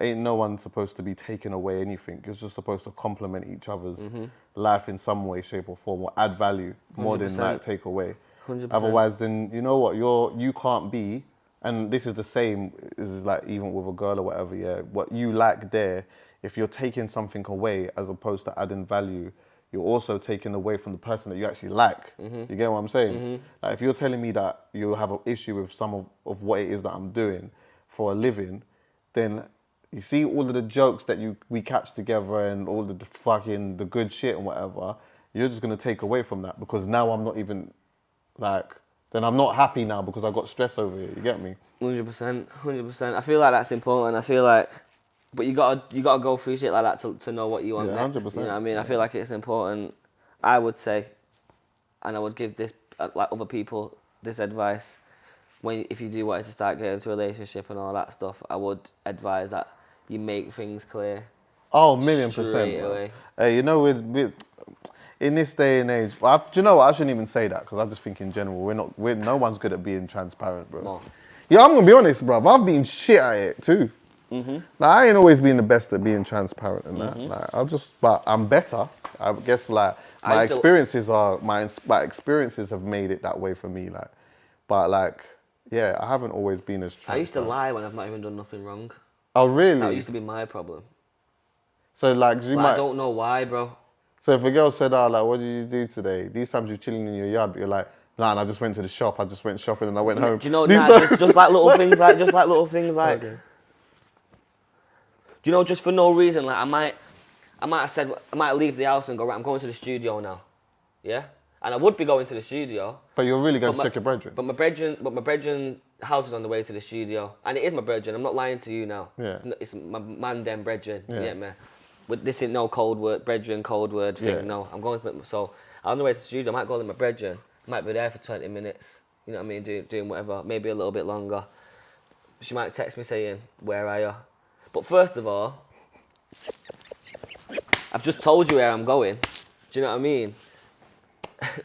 ain't no one supposed to be taking away anything. You're just supposed to complement each other's life in some way, shape or form, or add value more 100%. Than like take away. 100%. Otherwise, then you know what, you can't be, and this is the same, is like even with a girl or whatever, yeah, what you lack there, if you're taking something away as opposed to adding value, you're also taking away from the person that you actually like. You get what I'm saying? Like if you're telling me that you have an issue with some of what it is that I'm doing for a living, then you see all of the jokes that we catch together and all the fucking the good shit and whatever, you're just gonna take away from that because now I'm not even like, then I'm not happy now because I got stress over it. You get me? 100%, 100%. I feel like that's important. I feel like, but you gotta go through shit like that to know what you want next. 100%. You know what I mean? I feel like it's important. I would say, and I would give this like other people this advice. If you do want to start getting into a relationship and all that stuff, I would advise that you make things clear. Oh, 1,000,000%. Straight Bro. away. Hey, you know, with in this day and age, do you know what? I shouldn't even say that because I just think in general, no one's good at being transparent, bro. No. Yeah, I'm gonna be honest, bro. I've been shit at it too. Like, I ain't always been the best at being transparent and that. Like, but I'm better. I guess like my experiences have made it that way for me. Like, but like, yeah, I haven't always been as transparent. I used to lie when I've not even done nothing wrong. Oh, really? That used to be my problem. So like, I don't know why, bro. So if a girl said, "Oh, like, what did you do today?" These times you're chilling in your yard, but you're like, "Nah, and I just went to the shop. I just went shopping and I went home." Do you know? These Just like little things, like. Okay. Do you know? Just for no reason, like I might have said, I might leave the house and go, right, I'm going to the studio now. Yeah, and I would be going to the studio. But you're really going to check your brethren. But my brethren house is on the way to the studio, and it is my brethren. I'm not lying to you now. Yeah. It's my man, them brethren. Yeah. You get me? But this ain't no code word, brethren, code word thing. Yeah. No, I'm going to. So I'm on the way to the studio. I might go to my brethren. I might be there for 20 minutes. You know what I mean? Doing whatever. Maybe a little bit longer. She might text me saying, "Where are you?" But first of all, I've just told you where I'm going. Do you know what I mean?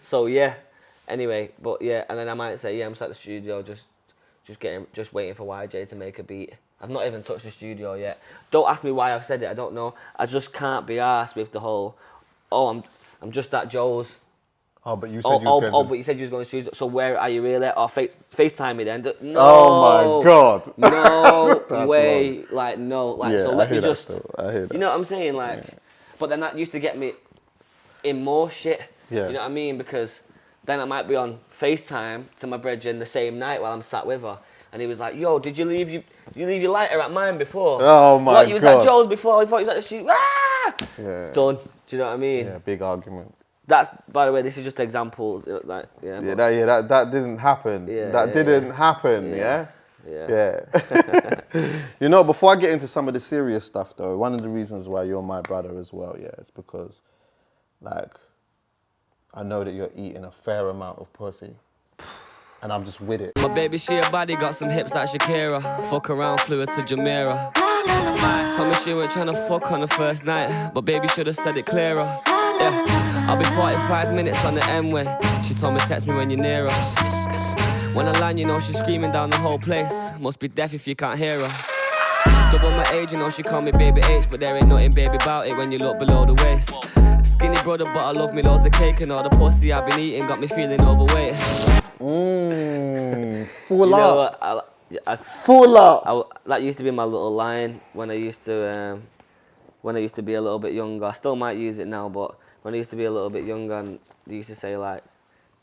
So yeah. Anyway, but yeah, and then I might say, yeah, I'm just at the studio, just waiting for YJ to make a beat. I've not even touched the studio yet. Don't ask me why I've said it. I don't know. I just can't be arsed with the whole, I'm just at Joe's. Oh, but you said you was going to... but you said you was going to studio. So where are you really? Or FaceTime me then? No. Oh my God. No way. Long. Like no. Like Yeah, so. Let me just. I hear that. You know what I'm saying? Like, but then that used to get me in more shit. Yeah. You know what I mean? Because then I might be on FaceTime to my brethren the same night while I'm sat with her, and he was like, "Yo, did you leave your lighter at mine before? Oh my what, you was God. at Joe's before? I thought you was at the studio. Ah!" Yeah. Done. Do you know what I mean? Yeah, big argument. That's, by the way, this is just examples. Like, That didn't happen. Yeah, that didn't happen. Yeah. Yeah. You know, before I get into some of the serious stuff, though, one of the reasons why you're my brother as well, yeah, it's because, like, I know that you're eating a fair amount of pussy, and I'm just with it. My baby, she a body, got some hips like Shakira. Fuck around, flew her to Jumeirah. Told me she weren't trying to fuck on the first night, but baby should have said it clearer. Yeah, I'll be 45 minutes on the M-way. She told me text me when you're near her. When I land, you know she's screaming down the whole place. Must be deaf if you can't hear her. Double my age, you know she call me baby Aitch, but there ain't nothing baby about it when you look below the waist. Skinny brother, but I love me loads of cake, and all the pussy I've been eating got me feeling overweight. Full up. Full up. That used to be my little line when I used to be a little bit younger. I still might use it now, but when I used to be a little bit younger, and they used to say like,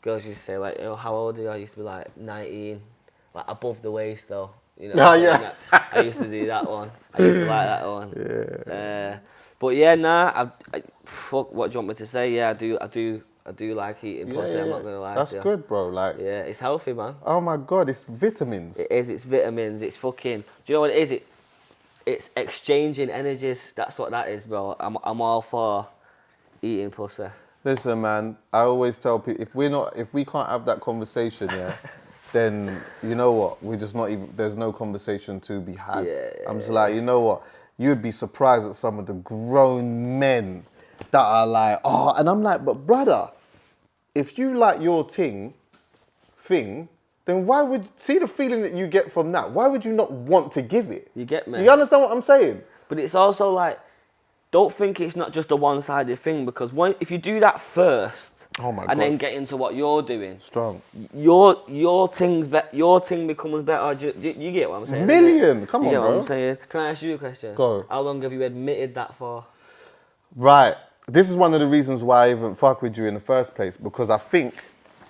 girls used to say like, oh, how old are you? I used to be like 19, like above the waist though. You know. Oh, yeah. I used to do that one. I used to like that one. Yeah. But yeah, nah. Fuck. What do you want me to say? Yeah, I do like eating pussy. I'm not gonna lie. That's to you. good, bro. Like, yeah, it's healthy, man. Oh my God, it's vitamins. It is. It's vitamins. It's fucking. Do you know what it is? It's exchanging energies. That's what that is, bro. I'm all for eating pussy. Listen, man. I always tell people if we can't have that conversation, yeah, then you know what? We're just not even. There's no conversation to be had. I'm just like, you know what? You'd be surprised at some of the grown men that are like, oh, and I'm like, but brother, if you like your thing, then why would see the feeling that you get from that? Why would you not want to give it? You get me? You understand what I'm saying? But it's also like, don't think it's not just a one-sided thing, because if you do that first, Oh my and God. then get into what you're doing, Strong. your thing becomes better. You get what I'm saying? Million. Come you on, get bro. what I'm saying? Can I ask you a question? Go. How long have you admitted that for? Right. This is one of the reasons why I even fuck with you in the first place, because I think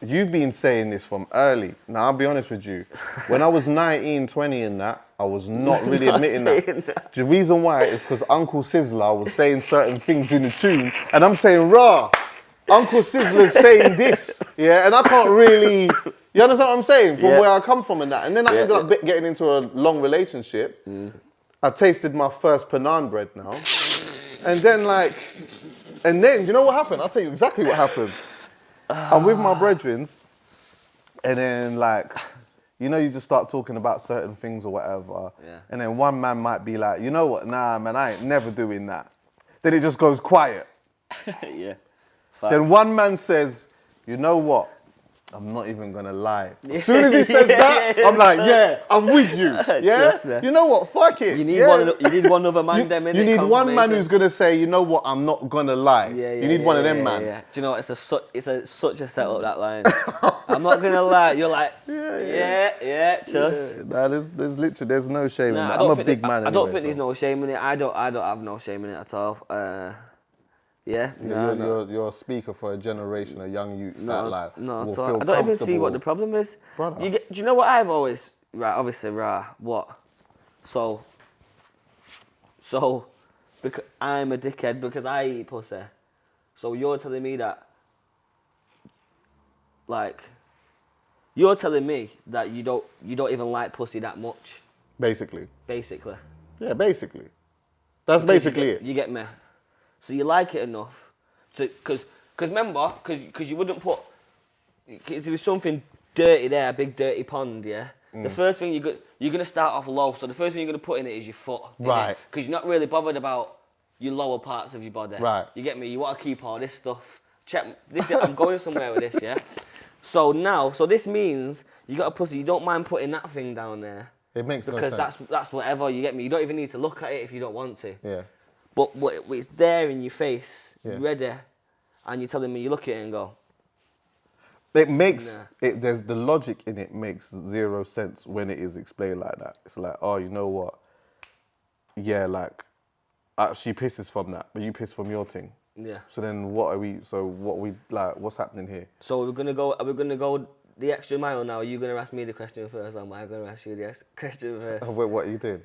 you've been saying this from early. Now, I'll be honest with you. When I was 19, 20 and that, I was not really Not admitting saying that. The reason why is because Uncle Sizzler was saying certain things in the tune, and I'm saying, rah, Uncle Sizzler's saying this, yeah, and I can't really, you understand what I'm saying? From where I come from and that. And then I ended up getting into a long relationship. I tasted my first Penang bread now. And then do you know what happened? I'll tell you exactly what happened. I'm with my brethrens, and then you just start talking about certain things or whatever. Yeah. And then one man might be like, you know what, nah, man, I ain't never doing that. Then it just goes quiet. Yeah. Then one man says, you know what? I'm not even gonna lie. As soon as he says that, I'm like, yeah, I'm with you. Yeah? Trust me. You know what? Fuck it. You need yeah? you need one other man. You need one man who's gonna say, you know what? I'm not gonna lie. You need one of them, man. Yeah. Do you know what? It's such a setup, that line. I'm not gonna lie. You're like, trust. Yeah. Nah, there's no shame in that. I I'm a big man. I don't think there's no shame in it. I don't have no shame in it at all. You're a speaker for a generation of young youths that will feel I don't even see what the problem is. Brother. Do you know what I've always what? So because I'm a dickhead because I eat pussy. So you're telling me that you're telling me that you don't even like pussy that much. Basically. Basically. Yeah, basically. That's basically it. You get me? So you like it enough to, because remember, because you wouldn't put, if there's something dirty there, a big dirty pond, yeah? The first thing you're going to start off low, so the first thing you're going to put in it is your foot. Right. Because you're not really bothered about your lower parts of your body. Right. You get me? You want to keep all this stuff. Check, I'm going somewhere with this, yeah? So this means you got a pussy, you don't mind putting that thing down there. It makes no sense. Because that's whatever, you get me? You don't even need to look at it if you don't want to. Yeah. But it's there in your face, Yeah. ready, and you're telling me you look at it and go. It makes there's the logic in it makes zero sense when it is explained like that. It's like, oh, you know what? Yeah, she pisses from that, but you piss from your thing. Yeah. So then what's happening here? So are we gonna go the extra mile now? Are you gonna ask me the question first, or am I gonna ask you the question first? Wait, what are you doing?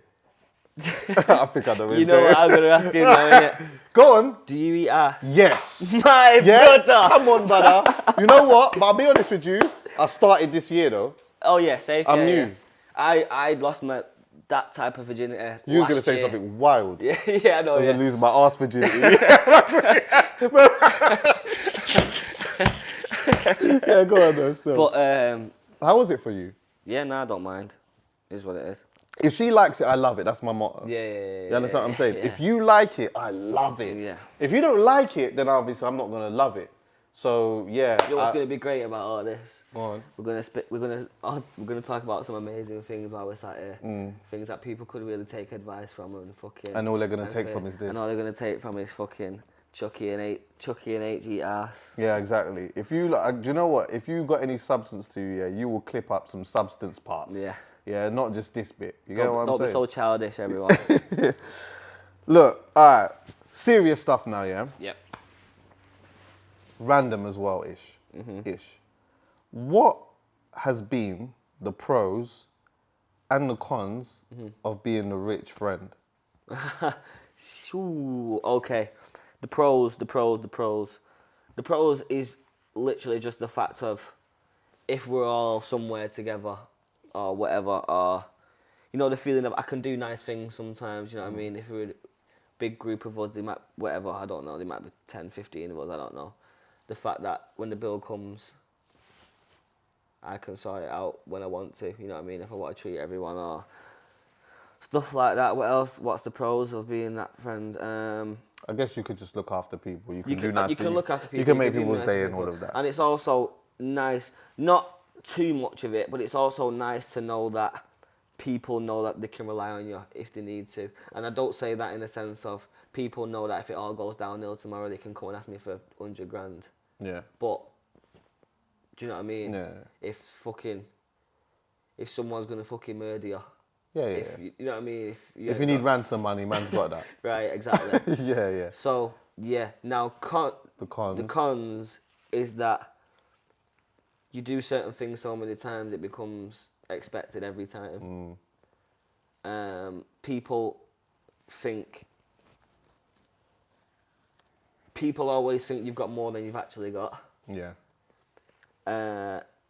I think I know You know what I'm gonna ask you now, innit? Go on. Do you eat ass? Yes. My brother. Come on, brother. You know what? But I'll be honest with you. I started this year though. Oh yeah, safe. I'm yeah, new. Yeah. I lost that type of virginity. You was gonna say something wild. Yeah, I know. I'm gonna lose my arse virginity. Yeah, go on though. Still. But how was it for you? yeah, I don't mind. Is what it is. If she likes it, I love it. That's my motto. Yeah. You understand what I'm saying? Yeah. If you like it, I love it. Yeah. If you don't like it, then obviously I'm not gonna love it. So yeah. You know what's gonna be great about all this? Go on. We're gonna talk about some amazing things while we're sat here. Things that people could really take advice from and fucking. And all they're gonna take from is this. And all they're gonna take from is fucking Chuckie and Aitch eat ass. Yeah, exactly. If you do you know what? If you got any substance to you, you will clip up some substance parts. Yeah. Yeah, not just this bit. You get what I'm Don't saying? be so childish, everyone. Look, all right. Serious stuff now, yeah? Yep. Random as well, ish. What has been the pros and the cons of being the rich friend? Ooh, okay. The pros. The pros is literally just the fact of if we're all somewhere together or whatever, or, you know, the feeling of I can do nice things sometimes, you know what I mean? If we're a big group of us, they might, whatever, I don't know, they might be 10, 15 of us, I don't know. The fact that when the bill comes, I can sort it out when I want to, you know what I mean? If I want to treat everyone or stuff like that. What else? What's the pros of being that friend? I guess you could just look after people. You can You do nice can look after people. You can make do people's nice day and people. all of that. And it's also nice, not too much of it, but it's also nice to know that people know that they can rely on you if they need to. And I don't say that in the sense of people know that if it all goes downhill tomorrow, they can come and ask me for 100 grand. Yeah. But do you know what I mean? Yeah. If someone's gonna fucking murder you, Yeah, yeah. if you know what I mean, If you need ransom money, man's got that. right, exactly. Yeah, yeah. So yeah, now the cons is that you do certain things so many times it becomes expected every time. People always think you've got more than you've actually got. Yeah.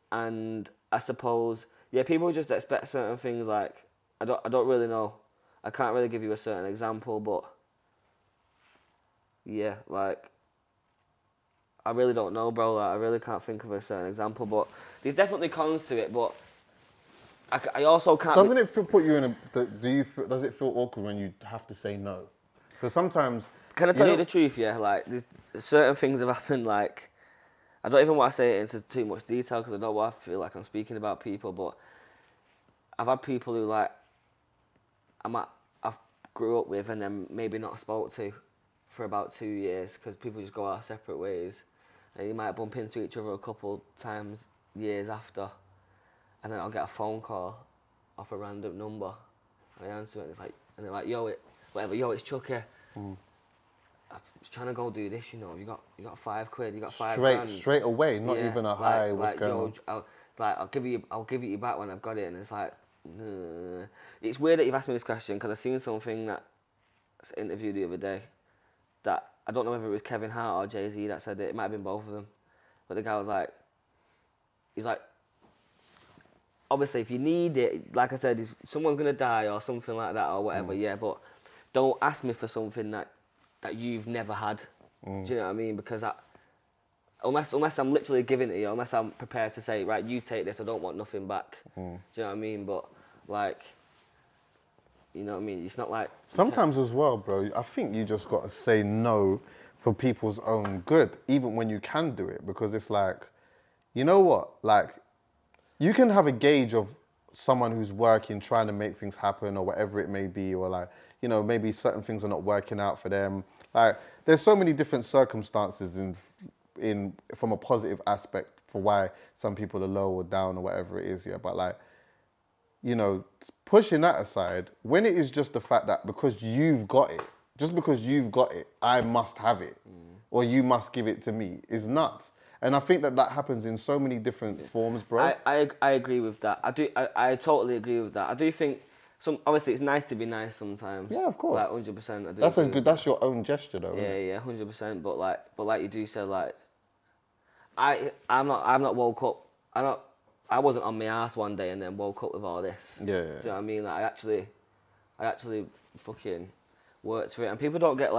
And I suppose, yeah, people just expect certain things. Like, I don't really know. I can't really give you a certain example, but yeah, like, I really don't know, bro. Like, I really can't think of a certain example, but there's definitely cons to it. But I also can't. Doesn't it put you in a? Does it feel awkward when you have to say no? Because sometimes. Can I tell you the truth? Yeah, like, there's certain things have happened. Like, I don't even want to say it into too much detail because I don't want to feel like I'm speaking about people. But I've had people who like I've grew up with and then maybe not spoke to for about 2 years because people just go our separate ways, and you might bump into each other a couple times years after, and then I'll get a phone call off a random number, and I answer it, and it's like, and they're like, yo, it's Chucky. I'm trying to go do this, you know. You got £5, you got £5 straight away, not even a hi. What's going on? I'll give it back when I've got it, and it's like, it's weird that you've asked me this question because I seen something that interview the other day that I don't know whether it was Kevin Hart or Jay-Z that said it. It might have been both of them, but the guy was like, he's like, obviously if you need it, like I said, if someone's gonna die or something like that or whatever, yeah, but don't ask me for something that you've never had. Do you know what I mean? Because unless I'm literally giving it to you, unless I'm prepared to say, right, you take this, I don't want nothing back. Do you know what I mean? But like, you know what I mean? It's not like... Sometimes as well, bro, I think you just got to say no for people's own good, even when you can do it, because it's like, you know what? Like, you can have a gauge of someone who's working, trying to make things happen or whatever it may be, or like, you know, maybe certain things are not working out for them. Like, there's so many different circumstances in from a positive aspect for why some people are low or down or whatever it is, yeah. But like, you know, pushing that aside, when it is just the fact that because you've got it, just because you've got it, I must have it, or you must give it to me, is nuts. And I think that happens in so many different forms, bro. I agree with that. I totally agree with that. I do think obviously it's nice to be nice sometimes. Yeah, of course. Like 100%. That's as good. That's your own gesture, though. Yeah, 100%. But like you do say, like, I'm not woke up. I wasn't on my ass one day and then woke up with all this. Yeah. Do you know what I mean? Like, I actually fucking worked for it. And people don't get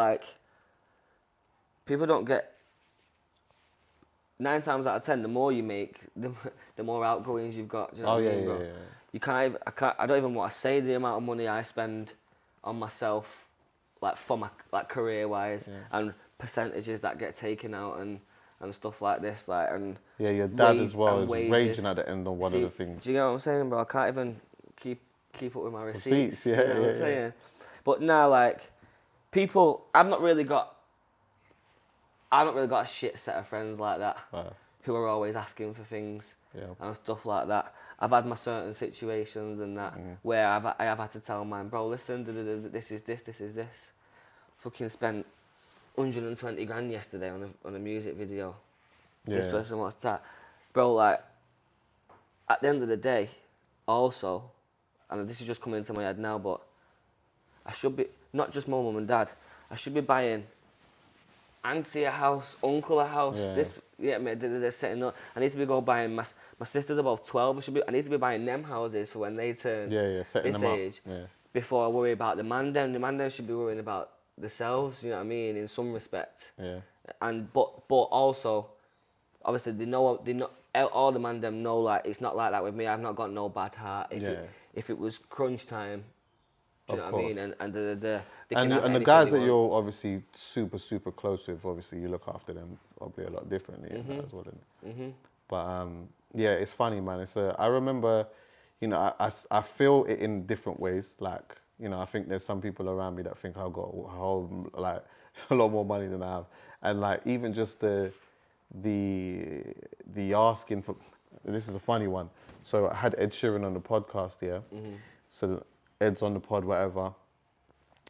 9 times out of 10, the more you make, the more outgoings you've got. Do you know what I mean, bro? Yeah. I don't even want to say the amount of money I spend on myself, like for my career-wise, and percentages that get taken out and stuff like this, like, and yeah, your dad as well is wages. raging at the end on one of the things. Do you get what I'm saying, bro? I can't even keep up with my receipts. Yeah, you know what I'm saying? But now, like, people, I've not really got a shit set of friends like that who are always asking for things and stuff like that. I've had my certain situations and that where I have had to tell man, bro, listen, this is this. Fucking spent 120 grand yesterday on a music video. This person wants that. Bro, like, at the end of the day, also, and this is just coming into my head now, but I should be, not just my mum and dad, I should be buying auntie a house, uncle a house, they're setting up. I need to be buying, my sisters are both 12, I need to be buying them houses for when they turn setting this them age, up. before I worry about the man them. The man them should be worrying about themselves, you know what I mean, in some respect. Yeah. And but also, obviously they know all the man them know, like, it's not like that with me. I've not got no bad heart. If it was crunch time, do you know what I mean? And the guys that you're obviously super close with, obviously you look after them probably a lot differently as well. But yeah, it's funny, man. I remember, you know, I feel it in different ways. Like, You know, I think there's some people around me that think I've got a whole, like, a lot more money than I have. And like, even just the asking for, this is a funny one. So I had Ed Sheeran on the podcast, yeah? So Ed's on the pod, whatever. A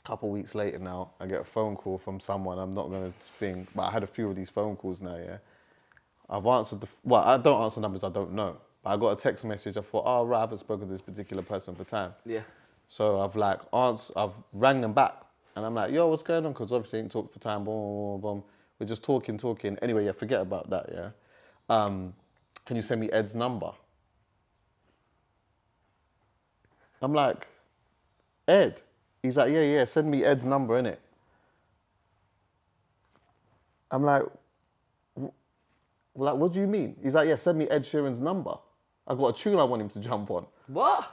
couple weeks later now, I get a phone call from someone, I'm not gonna think, but I had a few of these phone calls now, yeah? I've answered well, I don't answer numbers I don't know. But I got a text message, I thought, oh, right, I haven't spoken to this particular person for time. Yeah. So I've like I've rang them back, and I'm like, yo, what's going on? Because obviously I didn't talk for time, boom, boom, boom, boom. We're just talking. Anyway, yeah, forget about that, yeah. Can you send me Ed's number? I'm like, Ed? He's like, yeah, send me Ed's number, innit? I'm like, what do you mean? He's like, yeah, send me Ed Sheeran's number. I got a tune I want him to jump on. What?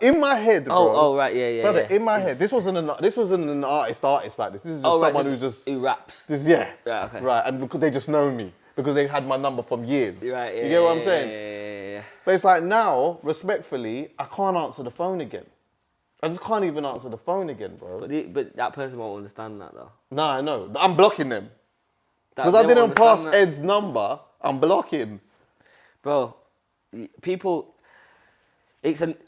In my head, bro. Oh, right, yeah. Brother, in my head, this wasn't an artist like this. This is just someone who's just... Who raps. Yeah. Right, okay. Right, and because they just know me. Because they had my number from years. Right, yeah. You get what I'm saying? Yeah. But it's like now, respectfully, I can't answer the phone again. I just can't even answer the phone again, bro. But that person won't understand that, though. Nah, I know. I'm blocking them. Because I didn't pass Ed's number, I'm blocking. Bro, people...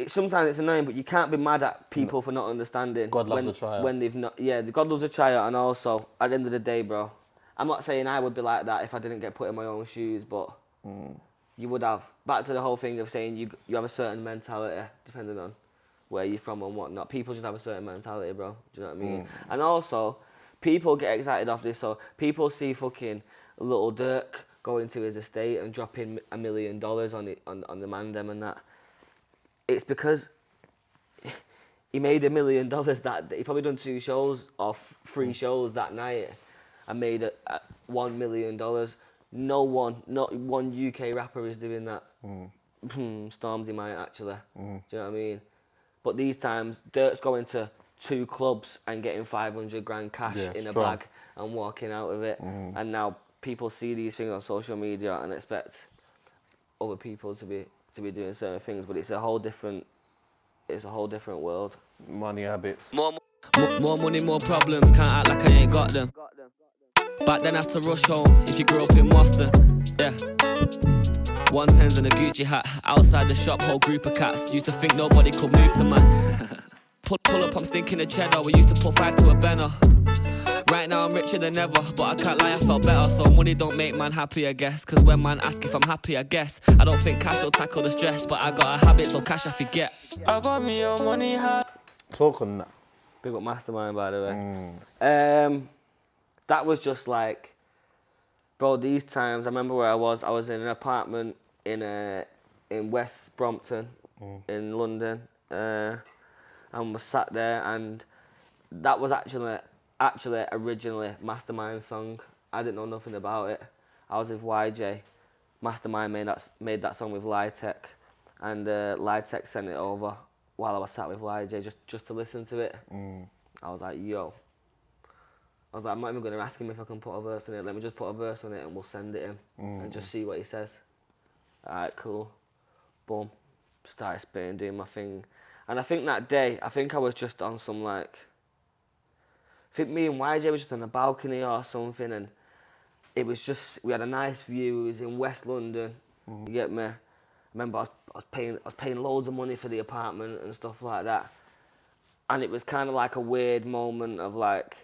sometimes it's annoying, but you can't be mad at people for not understanding. God loves a trier. When they've not... Yeah, God loves a trier, and also, at the end of the day, bro, I'm not saying I would be like that if I didn't get put in my own shoes, but you would have. Back to the whole thing of saying you have a certain mentality, depending on where you're from and whatnot. People just have a certain mentality, bro. Do you know what I mean? And also, people get excited off this, so people see fucking Little Dirk going to his estate and dropping $1 million on the man them and that. It's because he made $1 million that day. He probably done 2 shows or 3 shows that night and made $1 million. Not one UK rapper is doing that. Stormzy might actually. Do you know what I mean? But these times, Dirk's going to 2 clubs and getting 500 grand cash in a bag and walking out of it. And now people see these things on social media and expect other people to be doing certain things, but it's a whole different world. Money habits. More money, more problems. Can't act like I ain't got them. Back then I had to rush home if you grew up in Boston. Yeah. 110s and a Gucci hat. Outside the shop, whole group of cats. Used to think nobody could move to man. Pull up, I'm stinking a cheddar. We used to put 5 to a benner. Right now I'm richer than ever, but I can't lie, I felt better. So money don't make man happy, I guess. Cause when man ask if I'm happy, I guess I don't think cash will tackle the stress, but I got a habit, so cash I forget. I got me your money high. Talk on that. Big up Mastermind, by the way. That was just like, bro, these times, I remember where I was in an apartment in West Brompton in London, and was sat there, and that was actually originally Mastermind's song. I didn't know nothing about it. I was with YJ. Mastermind made that song with Lytech, and Lytech sent it over while I was sat with YJ just to listen to it. I was like, yo. I was like, I'm not even going to ask him if I can put a verse on it. Let me just put a verse on it and we'll send it him and just see what he says. Alright, cool. Boom. Started spitting, doing my thing. And I think that day, I was just on some like... I think me and YJ was just on a balcony or something, and it was just... We had a nice view. It was in West London. You get me? I remember I was paying loads of money for the apartment and stuff like that. And it was kind of like a weird moment of like...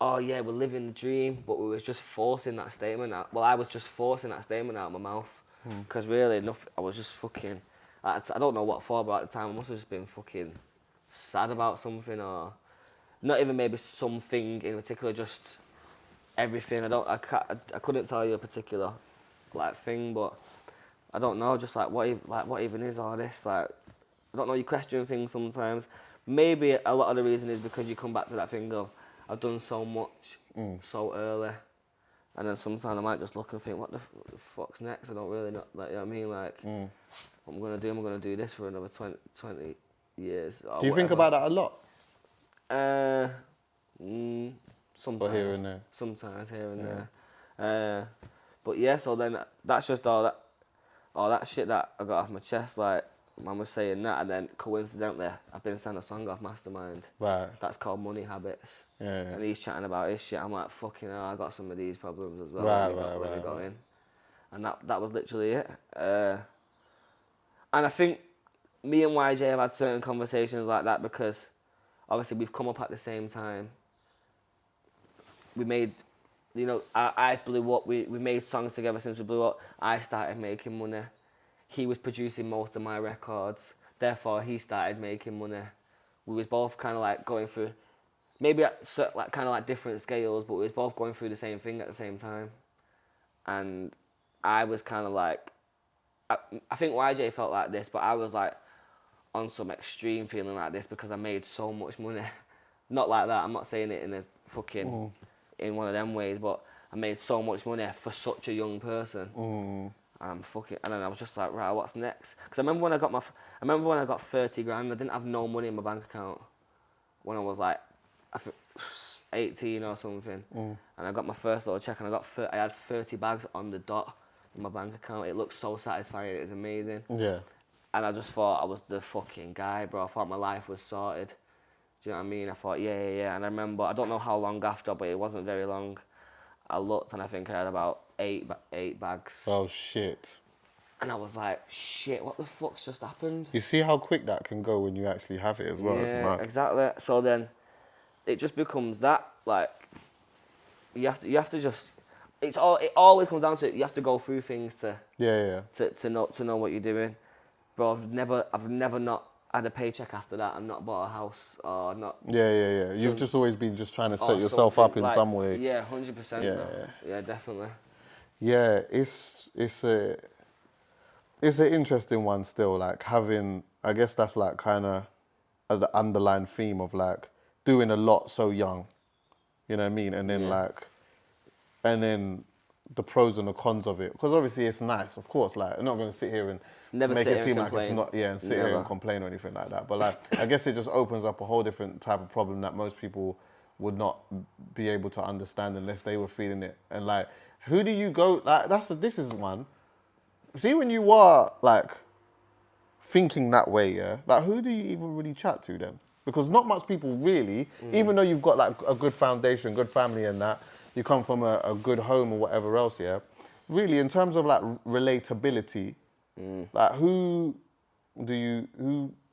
Oh yeah, we're living the dream, but we was just forcing that statement out. Well, I was just forcing that statement out of my mouth. Because really, I was just fucking... I don't know what for, but at the time I must have just been fucking sad about something, or... Not even maybe something in particular, just everything. I couldn't tell you a particular like thing, but I don't know, just like what even is all this? Like, I don't know, you question things sometimes. Maybe a lot of the reason is because you come back to that thing of, I've done so much so early, and then sometimes I might just look and think, what the fuck's next? I don't really know, like, you know what I mean? Like, what I'm gonna do this for another 20 years. Do you think about that a lot? Sometimes. Or here and there? Sometimes here and there. But yeah, so then that's just all that shit that I got off my chest. Like, man was saying that, and then coincidentally, I've been sent a song off Mastermind. Right. That's called Money Habits. Yeah. And he's chatting about his shit. I'm like, fucking hell, I got some of these problems as well. Right, Let me go right. in. And that was literally it. And I think me and YJ have had certain conversations like that because obviously we've come up at the same time. We made, you know, I blew up. We made songs together since we blew up. I started making money. He was producing most of my records. Therefore, he started making money. We was both kind of like going through, maybe at like kind of like different scales, but we was both going through the same thing at the same time. And I was kind of like, I think YJ felt like this, but I was like on some extreme feeling like this because I made so much money. Not like that. I'm not saying it in a fucking in one of them ways, but I made so much money for such a young person. And then I was just like, right, what's next? Because I remember when I got 30 grand. I didn't have no money in my bank account when I was like, I think 18 or something. And I got my first little check, and I had 30 bags on the dot in my bank account. It looked so satisfying. It was amazing. Yeah. And I just thought I was the fucking guy, bro. I thought my life was sorted. Do you know what I mean? I thought, yeah. And I remember, I don't know how long after, but it wasn't very long. I looked, and I think I had about eight bags. Oh, shit. And I was like, shit, what the fuck's just happened? You see how quick that can go when you actually have it as well. Yeah, It's mad. exactly. So then it just becomes that, like, you have to just, it always comes down to it. You have to go through things to know what you're doing. Bro, I've never not had a paycheck after that and not bought a house or not. Yeah. You've just always been just trying to set or yourself something, up in like, some way. Yeah, 100%. Yeah, bro. Yeah, definitely. Yeah, it's an interesting one still. Like having, I guess that's like kind of the underlying theme of like doing a lot so young. You know what I mean? And then and then the pros and the cons of it. Because obviously it's nice, of course. Like I'm not going to sit here and make it seem like it's not, and sit here and complain or anything like that. But like, I guess it just opens up a whole different type of problem that most people would not be able to understand unless they were feeling it. And like, who do you go, like, this is one. See, when you are like thinking that way, yeah, like who do you even really chat to then? Because not much people really, even though you've got like a good foundation, good family and that, you come from a good home or whatever else, yeah, really in terms of like relatability, like who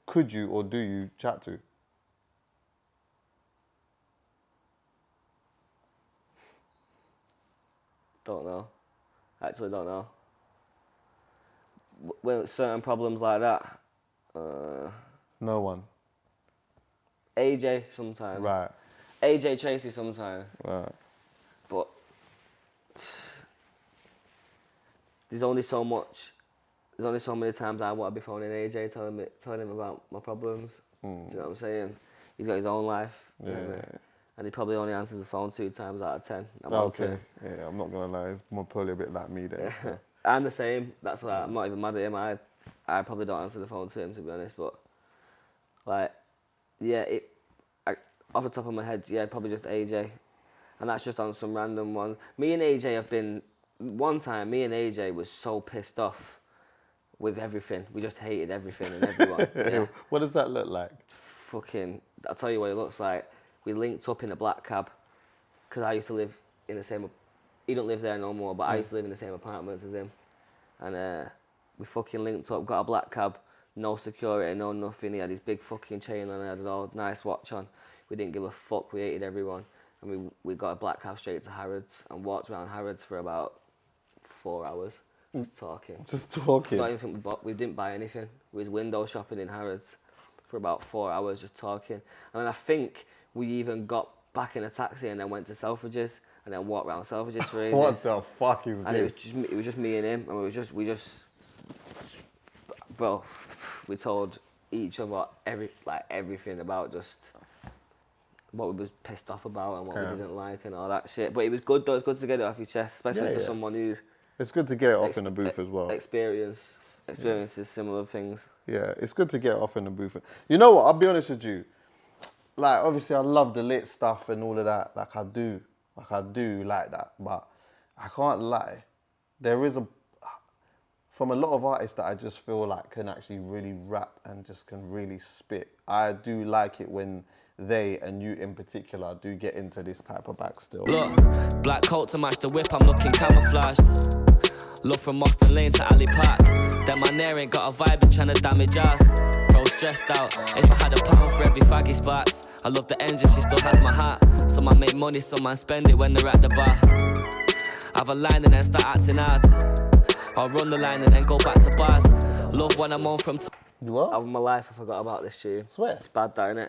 could you or do you chat to? Don't know. Actually don't know. With certain problems like that, No one. AJ sometimes. Right. AJ Tracy sometimes. Right. But there's only so many times I want to be phoning AJ telling him about my problems. Do you know what I'm saying? He's got his own life. Yeah. And he probably only answers the phone 2 times out of 10. Okay. Yeah, I'm not gonna lie. It's probably a bit like me then. I'm the same. That's why I'm not even mad at him. I probably don't answer the phone to him, to be honest. But like, yeah, off the top of my head, yeah, probably just AJ, and that's just on some random one. Me and AJ have been one time. Me and AJ was so pissed off with everything. We just hated everything and everyone. Yeah. What does that look like? Fucking, I'll tell you what it looks like. We linked up in a black cab because I used to live in the same. He don't live there no more, but I used to live in the same apartments as him. And we fucking linked up, got a black cab, no security, no nothing. He had his big fucking chain on, had an old nice watch on. We didn't give a fuck, we hated everyone. And we got a black cab straight to Harrods and walked around Harrods for about 4 hours, just talking. Just talking? Not even we didn't buy anything. We was window shopping in Harrods for about 4 hours, just talking. And then I think we even got back in a taxi and then went to Selfridges and then walked around Selfridges for ages. What the fuck is and this? It was just me and him, and we just, bro, we told each other everything about just what we was pissed off about and what we didn't like and all that shit. But it was good though. It's good to get it off your chest, especially for someone who. It's good to get it off in the booth as well. Experiences similar things. Yeah, it's good to get it off in the booth. You know what? I'll be honest with you. Like, obviously, I love the lit stuff and all of that. Like, I do like that. But I can't lie. There is from a lot of artists that I just feel like can actually really rap and just can really spit, I do like it when they, and you in particular, do get into this type of back still. Look, black coat to match the whip, I'm looking camouflaged. Look from Moston Lane to Alley Park. Then my nair ain't got a vibe, they're trying to damage us. Bro stressed out, if I had a pound for every faggy sparks. I love the engine, she still has my heart. Some man make money, some man spend it when they're at the bar. Have a line and then start acting hard. I'll run the line and then go back to bars. Love when I'm on from... What? Of my life, I forgot about this tune. Swear. It's bad, that, innit?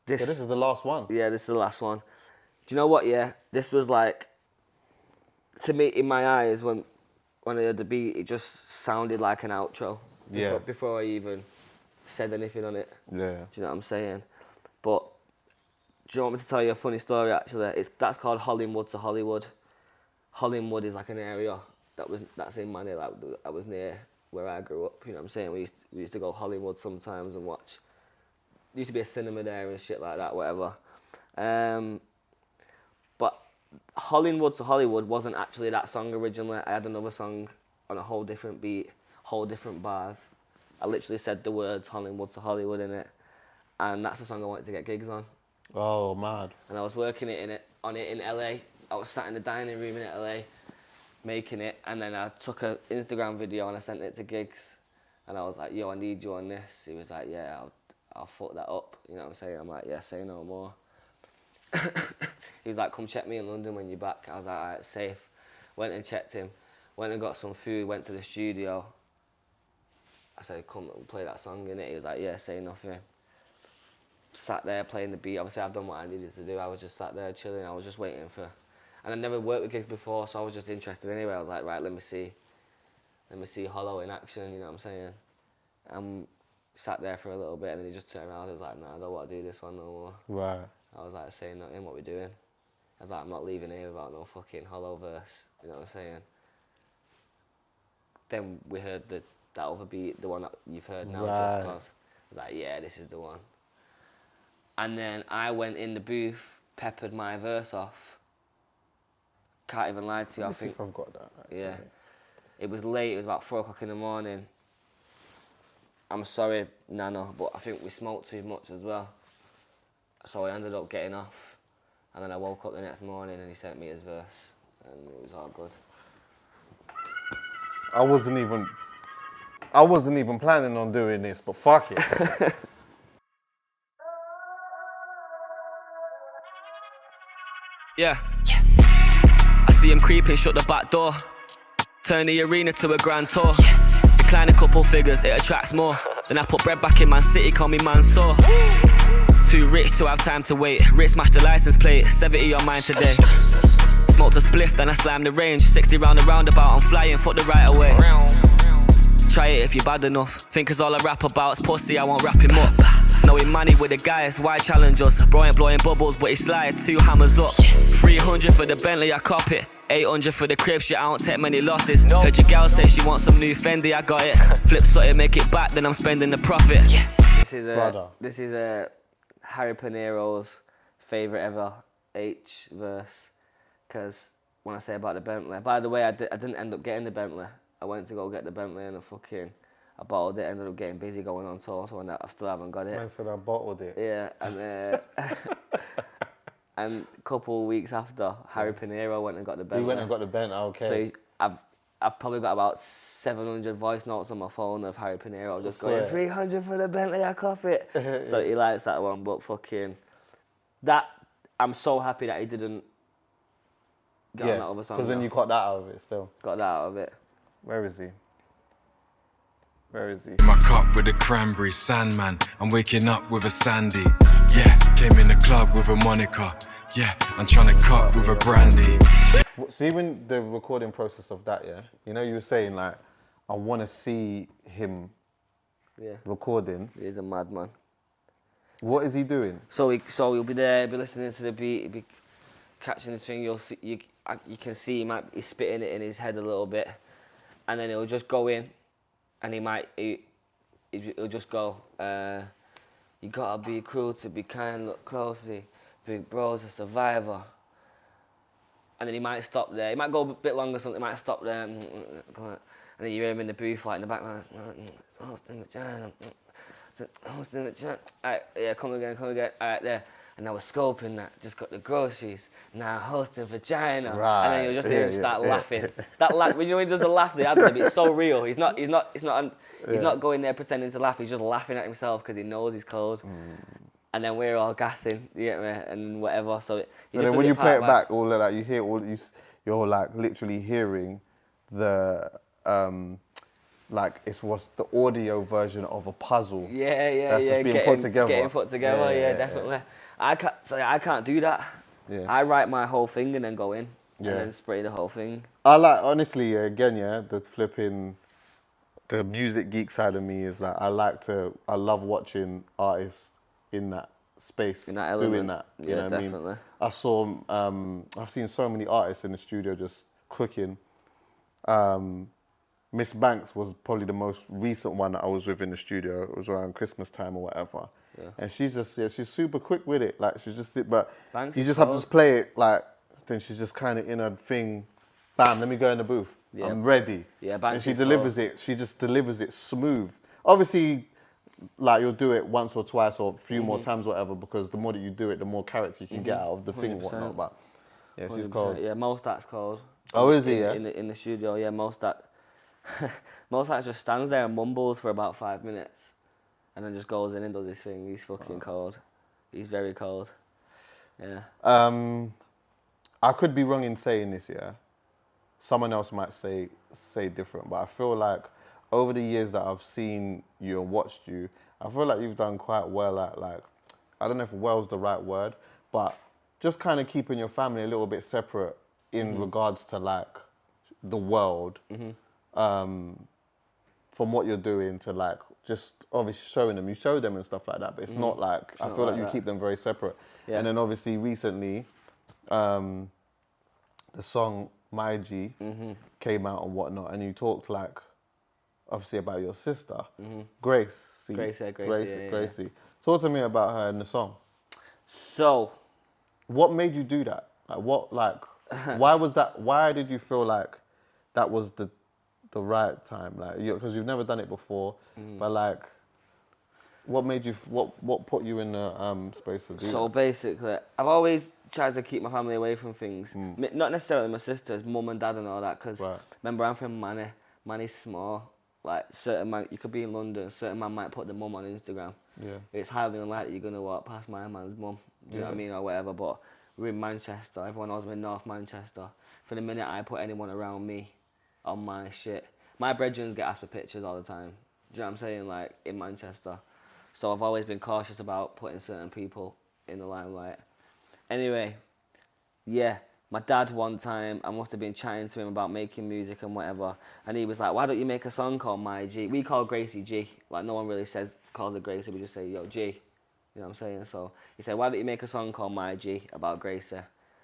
Yeah, this is the last one. Yeah, this is the last one. Do you know what, yeah? This was like... To me, in my eyes, when I heard the beat, it just sounded like an outro. Yeah. Before I even said anything on it. Yeah. Do you know what I'm saying? But do you want me to tell you a funny story, actually? That's called Hollywood to Hollywood. Hollywood is like an area that's in Manny, like that was near where I grew up. You know what I'm saying? We used to go Hollywood sometimes and watch. There used to be a cinema there and shit like that, whatever. But Hollywood to Hollywood wasn't actually that song originally. I had another song on a whole different beat, whole different bars. I literally said the words Hollywood to Hollywood in it, and that's the song I wanted to get gigs on. Oh, mad. And I was working on it in LA. I was sat in the dining room in LA, making it, and then I took an Instagram video and I sent it to Gigs, and I was like, "Yo, I need you on this." He was like, "Yeah, I'll fuck that up." You know what I'm saying? I'm like, "Yeah, say no more." He was like, "Come check me in London when you're back." I was like, "Alright, safe." Went and checked him. Went and got some food. Went to the studio. I said, "Come play that song," innit? He was like, "Yeah, say nothing." Sat there playing the beat. Obviously, I've done what I needed to do. I was just sat there chilling. I was just waiting for... And I never worked with Gigs before, so I was just interested anyway. I was like, right, let me see Hollow in action, you know what I'm saying? Sat there for a little bit, and then he just turned around. He was like, "Nah, I don't want to do this one no more." Right. I was like, "Saying nothing, what we doing?" I was like, "I'm not leaving here without no fucking Hollow verse," you know what I'm saying? Then we heard that other beat, the one that you've heard now, Right. Just Cause. I was like, yeah, this is the one. And then I went in the booth, peppered my verse off. Can't even lie to you, Let I me see think. if I've got that. Actually. Yeah. It was late, it was about 4 o'clock in the morning. I'm sorry, Nano, but I think we smoked too much as well. So I ended up getting off. And then I woke up the next morning and he sent me his verse. And it was all good. I wasn't even planning on doing this, but fuck it. Yeah. I see him creeping, shut the back door. Turn the arena to a grand tour. Decline a couple figures, it attracts more. Then I put bread back in Man City, call me Mansour. Too rich to have time to wait. Rich smashed the license plate, 70 on mine today. Smoked a spliff, then I slammed the range. 60 round the roundabout, I'm flying, fuck the right away. Try it if you're bad enough. Think it's all I rap about's pussy, I won't wrap him up. Knowing money with the guys, why challenge us? Bro ain't blowing bubbles, but he slide 2 hammers up. 300 for the Bentley, I cop it. 800 for the crib, shit, I don't take many losses. Heard your gal say she wants some new Fendi, I got it. Flip something, make it back, then I'm spending the profit. This is Harry Pinero's favourite ever Aitch verse. Because when I say about the Bentley, by the way, I didn't end up getting the Bentley. I went to go get the Bentley and I bottled it, ended up getting busy going on tour, so I still haven't got it. Man said I bottled it. Yeah, and a couple of weeks after, Harry Pinero went and got the Bentley. He went and got the Bentley, okay. So I've probably got about 700 voice notes on my phone of Harry Pinero just going, 300 for the Bentley, I cop it. So he likes that one, but I'm so happy that he didn't get on that other song. Because then you got that out of it still. Got that out of it. Where is he? Where is he? My cup with a cranberry, Sandman. I'm waking up with a Sandy. Yeah, came in the club with a Monica. Yeah, I'm trying to cut with a Brandy. See, when the recording process of that, yeah, you know, you were saying like, I want to see him recording. He's a madman. What is he doing? So he'll be there, he'll be listening to the beat, he'll be catching his thing. You'll see, you can see he's spitting it in his head a little bit, and then he'll just go in. And he'll just go, you gotta be cruel to be kind, look closely. Big bro's a survivor. And then he might stop there. He might go a bit longer, something. He might stop there. And then you hear him in the booth, like in the background, it's hosting vagina. Hosting vagina. Alright, yeah, come again. Alright, there. And I was scoping that, just got the groceries. Now hosting vagina. Right. And then you'll just hear him start laughing. That laugh, when he does the laugh, the ad-lib, it's so real. He's not going there pretending to laugh. He's just laughing at himself because he knows he's cold. And then we're all gassing, you get me, and whatever. So and then when you play it back, all of that, you hear you're like literally hearing the like what's the audio version of a puzzle. Yeah. That's just being put together. Getting put together, yeah, definitely. I can't do that. Yeah. I write my whole thing and then go in Yeah. and then spray the whole thing. I like, honestly, the music geek side of me is like, I love watching artists in that space, In that element. doing that. You Yeah, know what I definitely. mean? I saw, I've seen so many artists in the studio just cooking. Miss Banks was probably the most recent one that I was with in the studio. It was around Christmas time or whatever. Yeah. And she's just, she's super quick with it. Like, she's just, but Banks you is just have to cold. just play it, like, then she's just kind of in her thing, bam, let me go in the booth. Yeah. I'm ready. Yeah, Banks and she is delivers it, she just delivers it smooth. Obviously, like, you'll do it once or twice or a few more times or whatever, because the more that you do it, the more character you can get out of the thing and 100%. whatnot. But yeah, she's 100%. cold. Yeah, Mostak's cold. Oh, is he, yeah? In the studio, yeah, Mostak just stands there and mumbles for about 5 minutes and then just goes in and does his thing. He's fucking cold. He's very cold. Yeah. I could be wrong in saying this, yeah. Someone else might say different, but I feel like over the years that I've seen you and watched you, I feel like you've done quite well at, like, I don't know if well's the right word, but just kind of keeping your family a little bit separate in regards to, like, the world, from what you're doing to, like, just obviously showing them. You show them and stuff like that, but it's not like, I feel like you keep them very separate. Yeah. And then obviously recently, the song My G came out and whatnot, and you talked, like, obviously about your sister, Gracie. Gracie. Talk to me about her in the song. So, What made you do that? Like, what, like, why was that? Why did you feel like that was the right time? Like, because you've never done it before, but like, what made you? What put you in the space to do So that? basically, I've always tried to keep my family away from things. Not necessarily my sisters, mum and dad and all that, because remember, I'm from Manny. Manny's small. Like, certain man, you could be in London, certain man might put the mum on Instagram. Yeah. It's highly unlikely you're going to walk past my man's mum, do you know what I mean, or whatever, but we're in Manchester, everyone knows I'm in North Manchester. For the minute I put anyone around me on my shit, my brethren get asked for pictures all the time, do you know what I'm saying, like, in Manchester. So I've always been cautious about putting certain people in the limelight. Anyway, yeah, my dad one time, I must have been chatting to him about making music and whatever, and he was like, why don't you make a song called My G? We call Gracie G. Like, no one really calls her Gracie, we just say, yo, G. You know what I'm saying? So he said, why don't you make a song called My G about Gracie?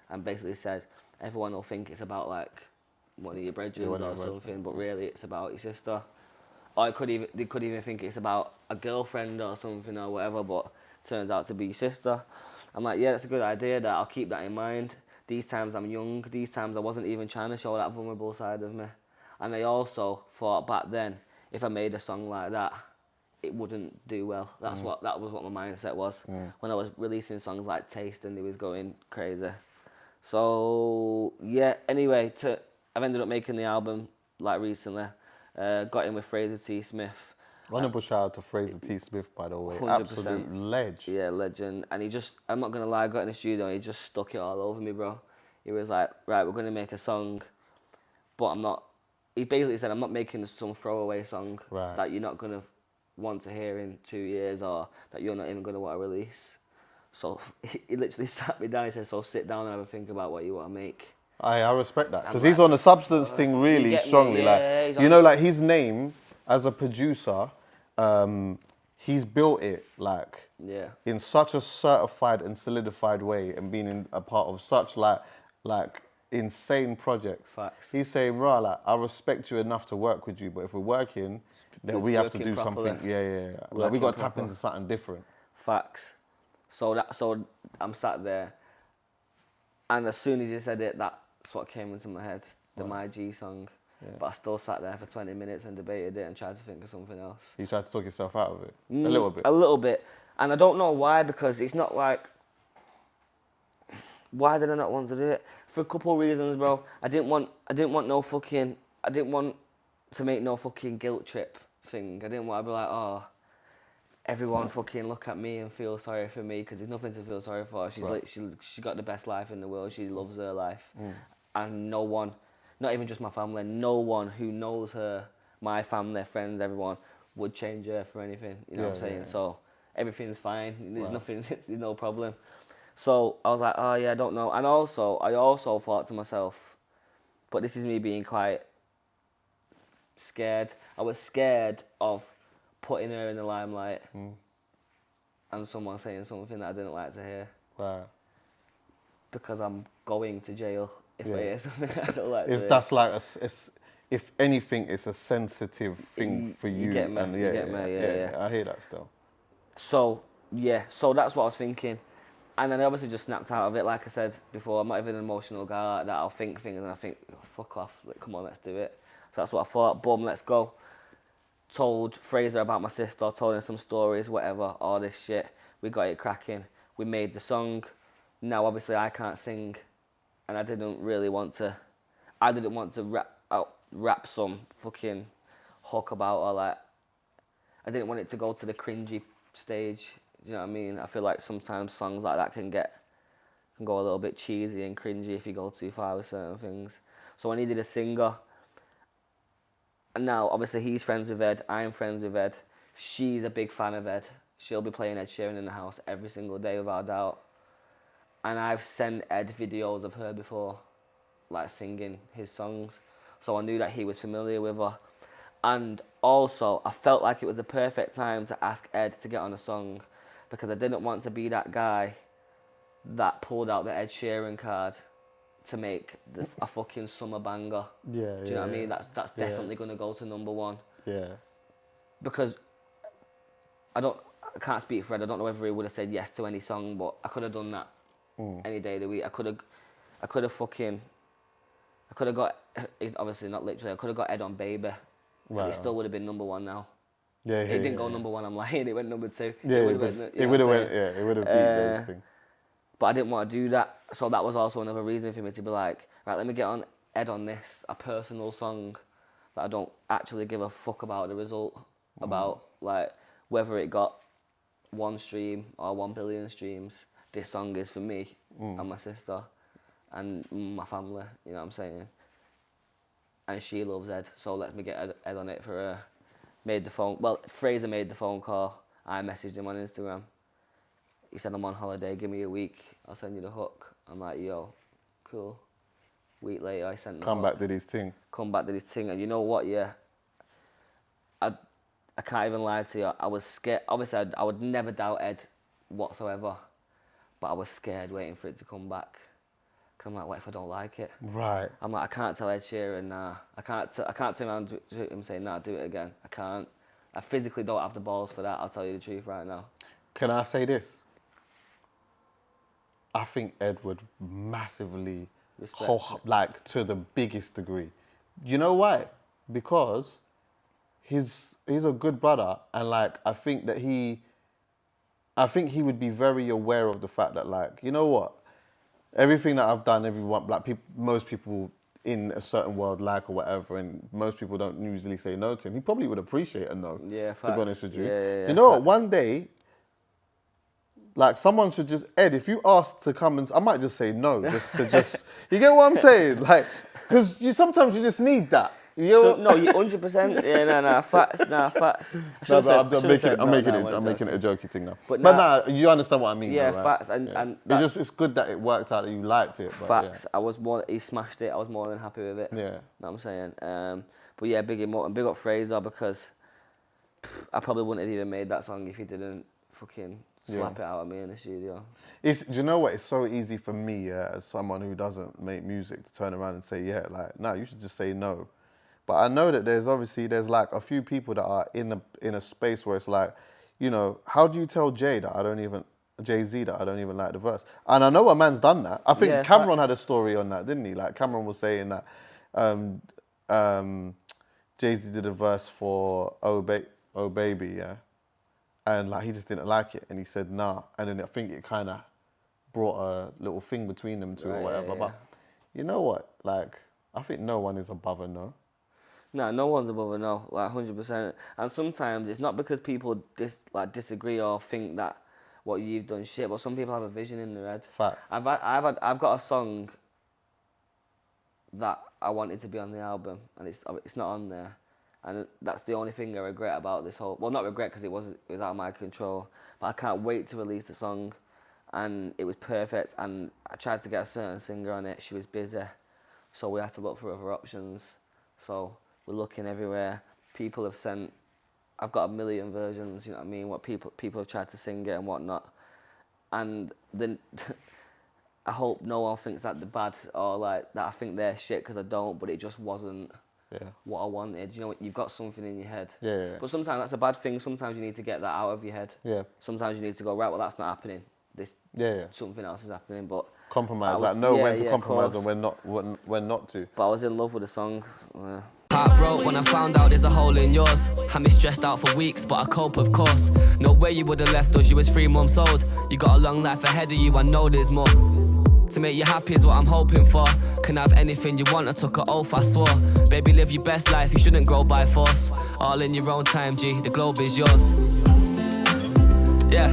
And basically said, everyone will think it's about, like, one of your brethren or something, but really it's about your sister. Or they could even think it's about a girlfriend or something or whatever, but turns out to be your sister. I'm like, yeah, that's a good idea, that I'll keep that in mind. These times I'm young, these times I wasn't even trying to show that vulnerable side of me. And I also thought back then, if I made a song like that, it wouldn't do well. That was what my mindset was when I was releasing songs like Taste and it was going crazy. So yeah, anyway, I've ended up making the album like recently. Got in with Fraser T. Smith. Honourable shout out to Fraser T. Smith, by the way. 100%. Absolute ledge. Yeah, legend. And he just, I'm not going to lie, I got in the studio and he just stuck it all over me, bro. He was like, right, we're going to make a song, but I'm not, he basically said, I'm not making some throwaway song that you're not going to want to hear in 2 years or that you're not even going to want to release. So he literally sat me down and said, so sit down and have a think about what you want to make. I respect that, because like, he's on the substance thing really strongly. Yeah, like, you know, like his name as a producer, he's built it like in such a certified and solidified way, and being in a part of such like insane projects. Facts. He's saying, "Rah, like, I respect you enough to work with you, but if we're working, then we have to do properly. something. Yeah. Like, we got to tap into something different." Facts. So I'm sat there, and as soon as you said it, that's what came into my head. The My G song. But I still sat there for 20 minutes and debated it and tried to think of something else. You tried to talk yourself out of it a little bit. A little bit. And I don't know why, because it's not like... Why did I not want to do it? For a couple of reasons, bro. I didn't want to make no fucking guilt trip thing. I didn't want to be like, oh, everyone fucking look at me and feel sorry for me, because there's nothing to feel sorry for. She's like, she got the best life in the world. She loves her life. And no one, not even just my family, no one who knows her, my family, friends, everyone, would change her for anything. You know what I'm saying? Yeah. So everything's fine. There's nothing, there's no problem. So I was like, oh yeah, I don't know. And also, I also thought to myself, but this is me being quite scared. I was scared of putting her in the limelight and someone saying something that I didn't like to hear. Right. Because I'm going to jail if I hear something I don't like to hear. That's like, if anything, it's a sensitive thing for you. You get me, and yeah. I hear that still. So, yeah, so that's what I was thinking. And then I obviously just snapped out of it, like I said before. I'm not even an emotional guy like that. I'll think things and I think, oh, fuck off, like, come on, let's do it. So that's what I thought, boom, let's go. Told Fraser about my sister, told him some stories, whatever, all this shit. We got it cracking. We made the song. Now, obviously, I can't sing, and I didn't want to rap some fucking hook about, or like, I didn't want it to go to the cringy stage. You know what I mean? I feel like sometimes songs like that can go a little bit cheesy and cringy if you go too far with certain things. So I needed a singer. And now, obviously, he's friends with Ed. I'm friends with Ed. She's a big fan of Ed. She'll be playing Ed Sheeran in the house every single day, without a doubt. And I've sent Ed videos of her before, like singing his songs. So I knew that he was familiar with her. And also, I felt like it was the perfect time to ask Ed to get on a song, because I didn't want to be that guy that pulled out the Ed Sheeran card to make a fucking summer banger. Yeah, do you know what I mean? That's definitely going to go to #1. Yeah. Because I can't speak for Ed. I don't know whether he would have said yes to any song, but I could have done that any day of the week. I could have got, obviously not literally, I could have got Ed on Baby, and it still would have been #1 now. Yeah, it didn't go #1. I'm lying. It went #2. Yeah, it would have beat those things. But I didn't want to do that, so that was also another reason for me to be like, right, let me get on Ed on this, a personal song that I don't actually give a fuck about the result, about like whether it got 1 stream or 1 billion streams. This song is for me and my sister and my family. You know what I'm saying? And she loves Ed, so let me get Ed on it for her. Fraser made the phone call. I messaged him on Instagram. He said, I'm on holiday, give me a week, I'll send you the hook. I'm like, yo, cool. Week later, I sent the Come back to this thing. And you know what, yeah? I can't even lie to you. I was scared. Obviously, I would never doubt Ed whatsoever. But I was scared waiting for it to come back. Cause I'm like, what if I don't like it? Right. I'm like, I can't tell Ed Sheeran, nah. I can't turn around to him and say, nah, do it again. I can't. I physically don't have the balls for that, I'll tell you the truth right now. Can I say this? I think Ed would massively, to the biggest degree. You know why? Because he's a good brother, and like I think he would be very aware of the fact that, like, you know what? Everything that I've done, most people in a certain world like or whatever, and most people don't usually say no to him. He probably would appreciate a no. Yeah, facts. To be honest with you. Yeah, you know what? One day, like, someone should just, Ed, if you ask to come and, I might just say no, you get what I'm saying? Like, because sometimes you just need that. You know? No, you 100%. Yeah, facts. I'm making it a jokey thing now. But nah, you understand what I mean. Yeah, though, right? facts. And it's good that it worked out, that you liked it. Facts. Yeah. He smashed it. I was more than happy with it. Yeah. You know what I'm saying? But yeah, big up Fraser, because I probably wouldn't have even made that song if he didn't fucking slap it out at me in the studio. Do you know what? It's so easy for me, as someone who doesn't make music, to turn around and say, no, you should just say no. But I know that there's like a few people that are in a space where it's like, you know, how do you tell Jay-Z that I don't even like the verse? And I know a man's done that. I think Cameron had a story on that, didn't he? Like, Cameron was saying that Jay-Z did a verse for Oh Baby, yeah, and like he just didn't like it, and he said nah, and then I think it kind of brought a little thing between them two or whatever. Yeah. But you know what? Like I think no one is above a no. No, no one's above a no, like 100%. And sometimes it's not because people disagree or think that what you've done shit, but some people have a vision in their head. Fact. I've got a song that I wanted to be on the album, and it's not on there, and that's the only thing I regret about this whole. Well, not regret because it was out of my control, but I can't wait to release the song, and it was perfect. And I tried to get a certain singer on it, she was busy, so we had to look for other options. So we're looking everywhere. People have sent. I've got a million versions. You know what I mean? What people have tried to sing it and whatnot, and then. I hope no one thinks that they're bad or like that I think they're shit because I don't, but it just wasn't what I wanted. You know, you've got something in your head. Yeah. But sometimes that's a bad thing. Sometimes you need to get that out of your head. Yeah. Sometimes you need to go, right, well, that's not happening. Something else is happening. But compromise, when to compromise and when not to. But I was in love with the song. Heart broke when I found out there's a hole in yours. Had me stressed out for weeks, but I cope, of course. No way you would have left us, you was 3 months old. You got a long life ahead of you, I know there's more. To make you happy is what I'm hoping for. Can have anything you want, I took an oath, I swore. Baby, live your best life, you shouldn't grow by force. All in your own time, G, the globe is yours. Yeah.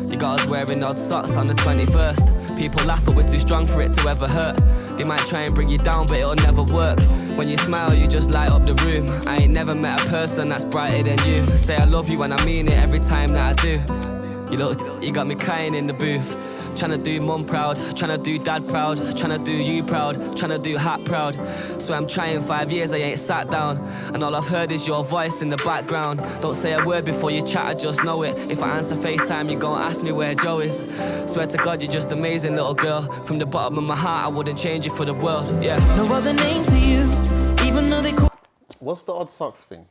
You got us wearing odd socks on the 21st. People laugh, but we're too strong for it to ever hurt. They might try and bring you down, but it'll never work. When you smile, you just light up the room. I ain't never met a person that's brighter than you. Say I love you and I mean it every time that I do. You got me crying in the booth. Tryna do mum proud, tryna do dad proud, tryna do you proud, tryna do Hat proud. So I'm trying 5 years, I ain't sat down, and all I've heard is your voice in the background. Don't say a word before you chat, I just know it. If I answer FaceTime, you gon' ask me where Joe is. Swear to God, you're just amazing, little girl. From the bottom of my heart, I wouldn't change it for the world, yeah. No other name for you, even though they call. What's the odd socks thing?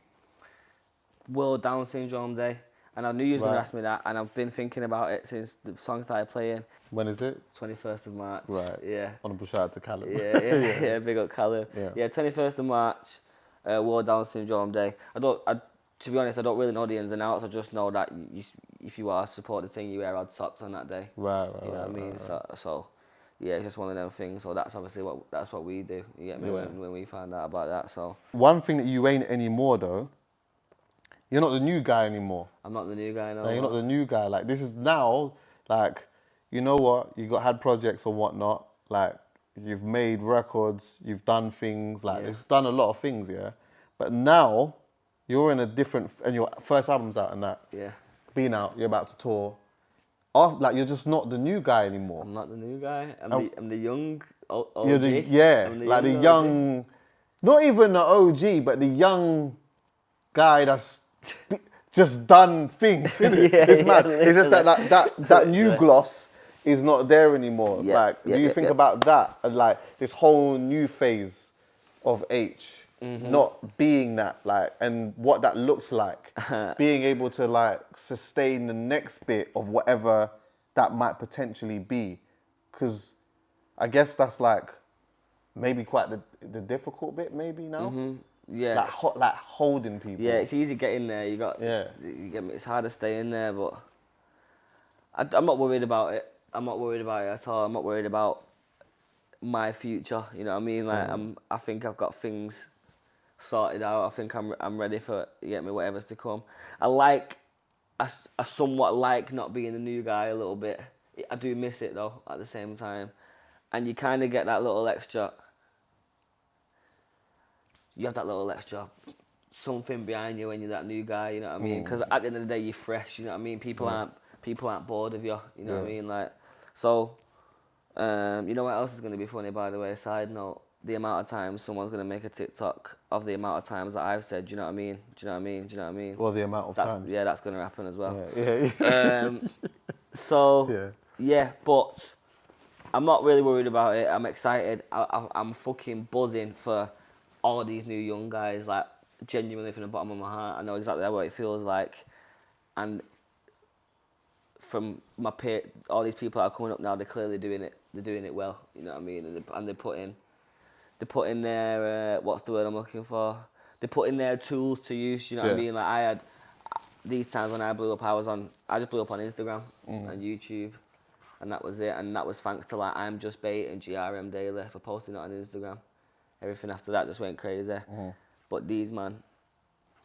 World Down Syndrome Day. And I knew you was going to ask me that, and I've been thinking about it since the song started playing. When is it? 21st of March. Right. Yeah. Honourable shout out to CALUM. Yeah, big up CALUM. Yeah, 21st of March, World Down Syndrome Day. To be honest, I don't really know the ins and outs. I just know that if you are support the thing, you wear odd socks on that day. Right. You know what I mean? Right. So, yeah, it's just one of them things. So that's obviously what we do. You get me? When we find out about that. So one thing that you ain't anymore though. You're not the new guy anymore. I'm not the new guy, no. No, you're not the new guy. Like, this is now, like, you know what? Had projects or whatnot. Like, you've made records, you've done things. Like, you've done a lot of things, yeah? But now, you're in a different... And your first album's out and that. Yeah. Been out, you're about to tour. Like, you're just not the new guy anymore. I'm not the new guy. I'm the young OG. You're the young... OG. Not even the OG, but the young guy that's... just done things, innit? It's mad. It's just that new gloss is not there anymore. Do you think about that and like this whole new phase of Aitch not being that, like, and what that looks like, being able to like sustain the next bit of whatever that might potentially be, because I guess that's like maybe quite the difficult bit maybe now. Yeah, like holding people. Yeah, it's easy getting there. You get me. It's hard to stay in there, but I'm not worried about it. I'm not worried about it at all. I'm not worried about my future. You know what I mean? Like I think I've got things sorted out. I think I'm ready for whatever's to come. I somewhat like not being the new guy a little bit. I do miss it though at the same time, and you kind of get that little extra. You have that little extra something behind you when you're that new guy, you know what I mean? Because at the end of the day, you're fresh, you know what I mean? People aren't bored of you, you know what I mean? Like, so, you know what else is going to be funny, by the way? Side note, the amount of times someone's going to make a TikTok of the amount of times that I've said, do you know what I mean? Do you know what I mean? Do you know what I mean? Well, the amount of times. Yeah, that's going to happen as well. Yeah. But I'm not really worried about it. I'm excited. I'm fucking buzzing for all these new young guys, like, genuinely from the bottom of my heart. I know exactly what it feels like. And from my peer, all these people that are coming up now, they're clearly doing it. They're doing it well, you know what I mean? And they're putting They put in their what's the word I'm looking for? They put in their tools to use. You know what I Yeah. mean? Like I had these times when I blew up, I just blew up on Instagram and YouTube, and that was it. And that was thanks to like I'm Just Bait and GRM Daily for posting it on Instagram. Everything after that just went crazy. But these man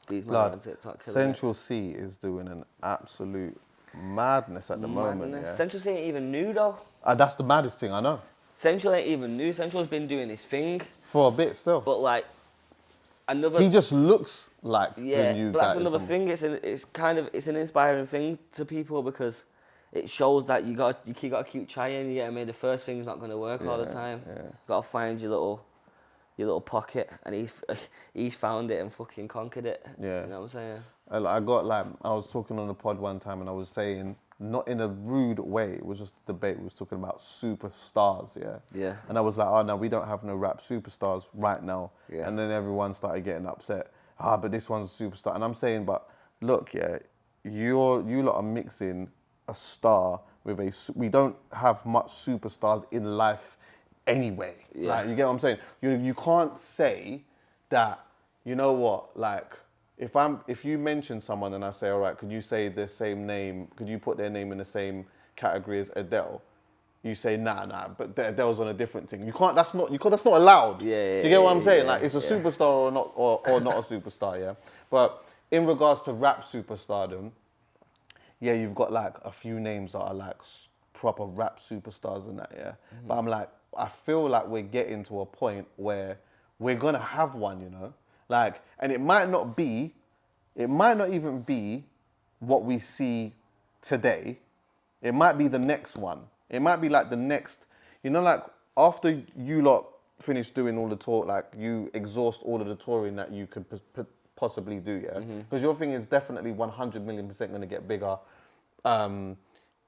are Blood, on TikTok. killing it. Central C is doing an absolute madness at the moment. Madness. Yeah. Central ain't even new though. That's the maddest thing, I know. Central ain't even new. Central's been doing his thing, For a bit still. but like another. He just looks like Yeah, the new but guy. that's in another some- thing. It's an inspiring thing to people because it shows that you gotta keep trying. Yeah, I mean the first thing's not gonna work all the time. yeah. Gotta find your little pocket, and he's found it and fucking conquered it. Yeah. You know what I'm saying? I was talking on the pod one time and I was saying, not in a rude way, it was just a debate, we was talking about superstars, yeah? Yeah. And I was like, oh no, we don't have no rap superstars right now. Yeah. And then everyone started getting upset. But this one's a superstar. And I'm saying, but look, yeah, you lot are mixing a star with we don't have much superstars in life anyway. Yeah. Like, you get what I'm saying? You can't say that, you know what, like, if you mention someone and I say, all right, could you say the same name, could you put their name in the same category as Adele? You say, nah, but Adele's on a different thing. That's not allowed. Yeah, Do you get what I'm saying? yeah, Like, it's a superstar or not, or not a superstar, yeah? But in regards to rap superstardom, yeah, you've got like a few names that are like proper rap superstars and that, yeah? But I'm like, I feel like we're getting to a point where we're gonna have one, you know? Like, and it might not even be what we see today. It might be the next one. It might be like the next, you know, like after you lot finish doing all the tour, like you exhaust all of the touring that you could possibly do, yeah? Because your thing is definitely 100 million% gonna get bigger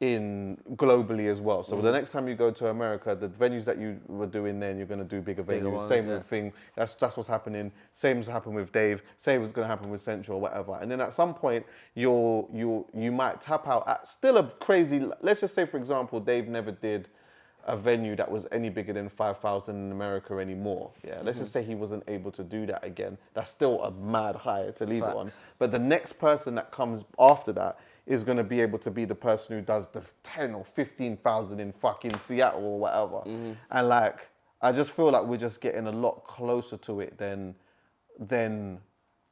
in globally as well. So the next time you go to America, the venues that you were doing then, you're gonna do bigger venues. ones, Same yeah. with thing. That's what's happening. Same as happened with Dave. Same as gonna happen with Central or whatever. And then at some point, you might tap out at still a crazy. Let's just say, for example, Dave never did a venue that was any bigger than 5,000 in America anymore. Yeah, let's just say he wasn't able to do that again. That's still a mad high to leave it on. But the next person that comes after that is going to be able to be the person who does the 10 or 15,000 in fucking Seattle or whatever. And like, I just feel like we're just getting a lot closer to it than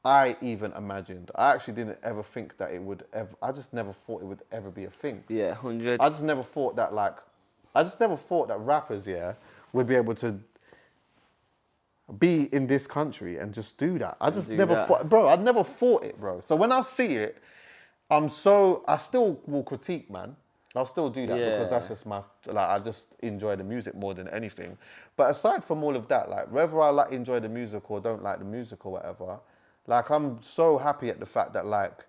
I even imagined. I actually didn't ever think that it would ever, I just never thought it would ever be a thing. Yeah, 100. I just never thought that rappers, yeah, would be able to be in this country and just do that. I just never thought, bro, I never thought it, bro. So when I see it, I still will critique, man. I'll still do that because that's just I just enjoy the music more than anything. But aside from all of that, like whether I enjoy the music or don't like the music or whatever, like I'm so happy at the fact that like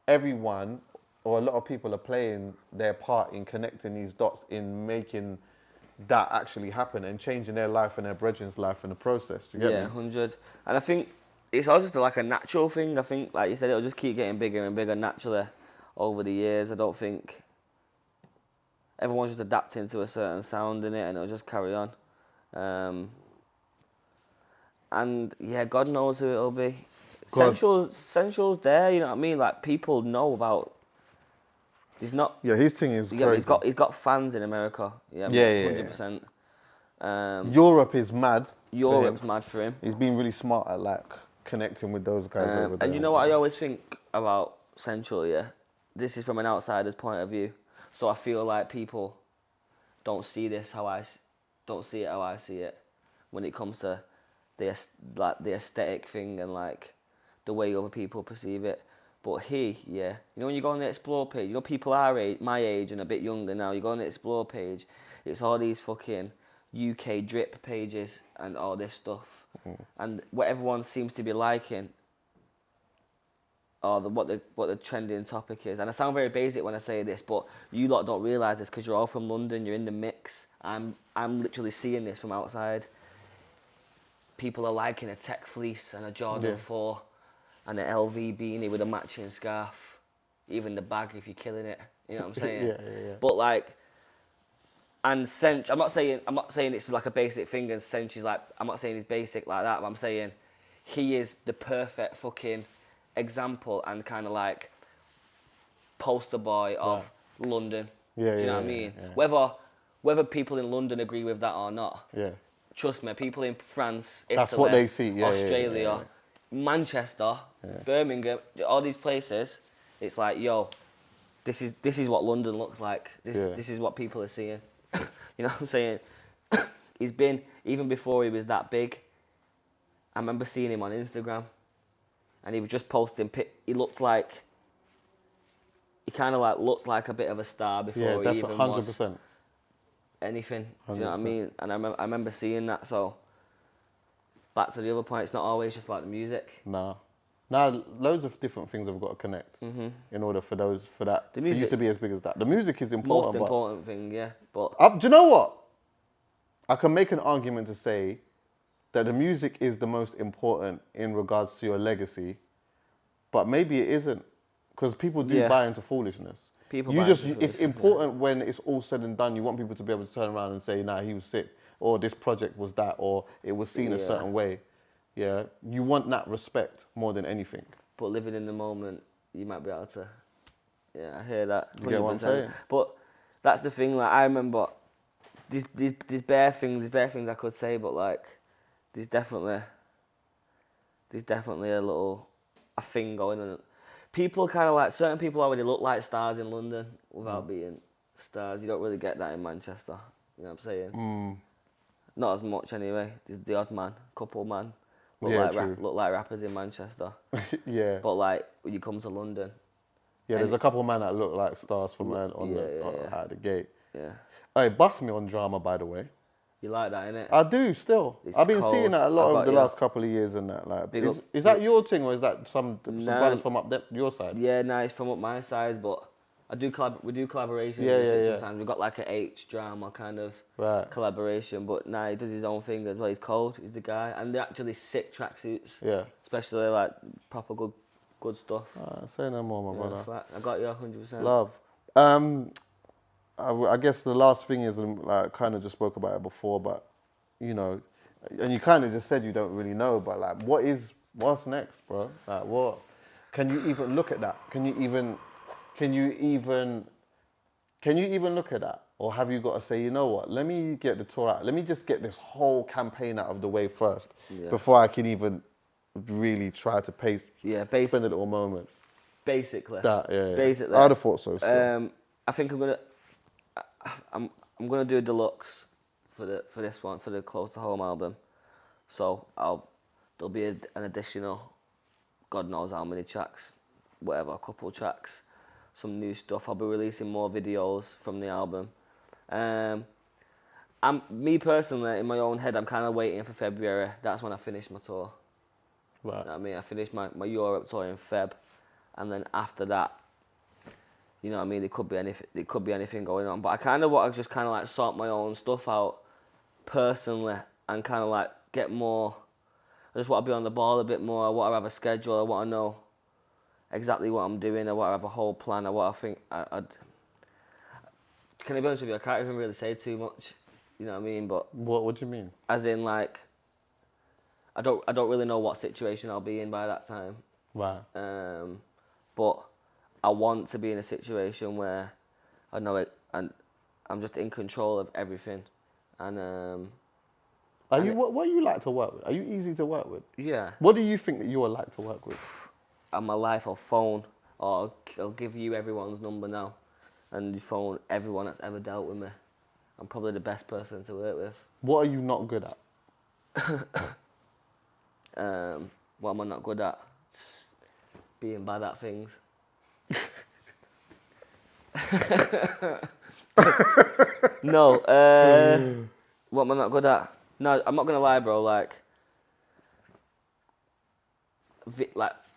everyone or a lot of people are playing their part in connecting these dots in making that actually happen and changing their life and their brethren's life in the process. Do you get me? 100. And I think it's all just like a natural thing. I think, like you said, it'll just keep getting bigger and bigger naturally over the years. I don't think everyone's just adapting to a certain sound in it and it'll just carry on. And yeah, God knows who it'll be. Central's there, you know what I mean? Like people know about. He's not. Yeah, his thing is crazy. He's got fans in America. Yeah, Yeah. 100%. Europe is mad. Europe's mad for him. He's been really smart at like connecting with those guys over there. And you know what I always think about Central, yeah? This is from an outsider's point of view. So I feel like people don't see this how I see it when it comes to the aesthetic thing and like the way other people perceive it. But you know when you go on the Explore page, you know people my age and a bit younger now, you go on the Explore page, it's all these fucking UK drip pages and all this stuff. And what everyone seems to be liking or what the trending topic is. And I sound very basic when I say this, but you lot don't realise this because you're all from London, you're in the mix. I'm literally seeing this from outside. People are liking a Tech fleece and a Jordan 4 and an LV beanie with a matching scarf. Even the bag if you're killing it. You know what I'm saying? Yeah. But like, And Sench, I'm not saying it's like a basic thing, and Sench is like, I'm not saying he's basic like that, but I'm saying he is the perfect fucking example and kind of like poster boy of London. Yeah, Do you know what I mean? Whether people in London agree with that or not. Yeah. Trust me, people in France, Italy, That's what they see. Australia, Manchester, Birmingham, all these places, it's like, yo, this is what London looks like. This is what people are seeing. You know what I'm saying? He's been, even before he was that big, I remember seeing him on Instagram, and he was just posting, he looked like, he kind of like looked like a bit of a star before he even 100%. was anything. Do you know what I mean? And I remember seeing that. So back to the other point, it's not always just about the music. Nah. Now, loads of different things have got to connect in order for you to be as big as that. The music is important. Most important thing, yeah. But do you know what? I can make an argument to say that the music is the most important in regards to your legacy, but maybe it isn't, because people do buy into foolishness. It's important when it's all said and done. You want people to be able to turn around and say, nah, he was sick, or this project was that, or it was seen a certain way. Yeah, you want that respect more than anything. But living in the moment, you might be able to. Yeah, I hear that. 100%. You get what I'm saying? But that's the thing. Like, I remember these bare things I could say, but like, there's definitely a thing going on. People kind of like, certain people already look like stars in London without being stars. You don't really get that in Manchester. You know what I'm saying? Not as much anyway. There's the odd man, couple man. Look like rappers in Manchester. Yeah. But like, when you come to London. Yeah, there's a couple of men that look like stars from out the gate. Yeah. Hey, bust me on drama, by the way. You like that, innit? I do still. It's I've been cold. seeing that a lot over the last couple of years and that. Like, is that your thing, or is that some brothers from up your side? Yeah, nah, it's from up my side, but we do collaborations. Sometimes we've got like an Aitch drama kind of collaboration, but nah, he does his own thing as well. He's cold, he's the guy, and they're actually sick tracksuits. Yeah. Especially like proper good stuff. Say no more, my brother. Fact. I got you 100%. Love. I guess the last thing is, like, kind of just spoke about it before, but, you know, and you kind of just said you don't really know, but like, what's next, bro? Like, what? Can you even look at that? Can you even look at that? Or have you got to say, you know what, let me get the tour out. Let me just get this whole campaign out of the way first before I can even really try to spend a little moment. Basically. Basically. I'd have thought so. I think I'm gonna do a deluxe for this one, for the Close to Home album. So there'll be an additional, God knows how many tracks, whatever, a couple of tracks, some new stuff. I'll be releasing more videos from the album. Me personally, in my own head, I'm kind of waiting for February. That's when I finish my tour. Right. You know what I mean? I finished my Europe tour in Feb, and then after that, you know what I mean, there could be anything going on. But I kind of want to just kind of like sort my own stuff out personally and kind of like get more. I just want to be on the ball a bit more. I want to have a schedule. I want to know exactly what I'm doing. I want to have a whole plan. I want to think. Can I be honest with you? I can't even really say too much. You know what I mean? But what do you mean? As in, like, I don't really know what situation I'll be in by that time. Right. But I want to be in a situation where I know it and I'm just in control of everything. And what are you like to work with? Are you easy to work with? Yeah. What do you think that you are like to work with? On my life, I'll phone, or I'll give you everyone's number now, and you phone everyone that's ever dealt with me. I'm probably the best person to work with. What are you not good at? What am I not good at? Being bad at things. No, what am I not good at? No, I'm not gonna lie, bro. Like,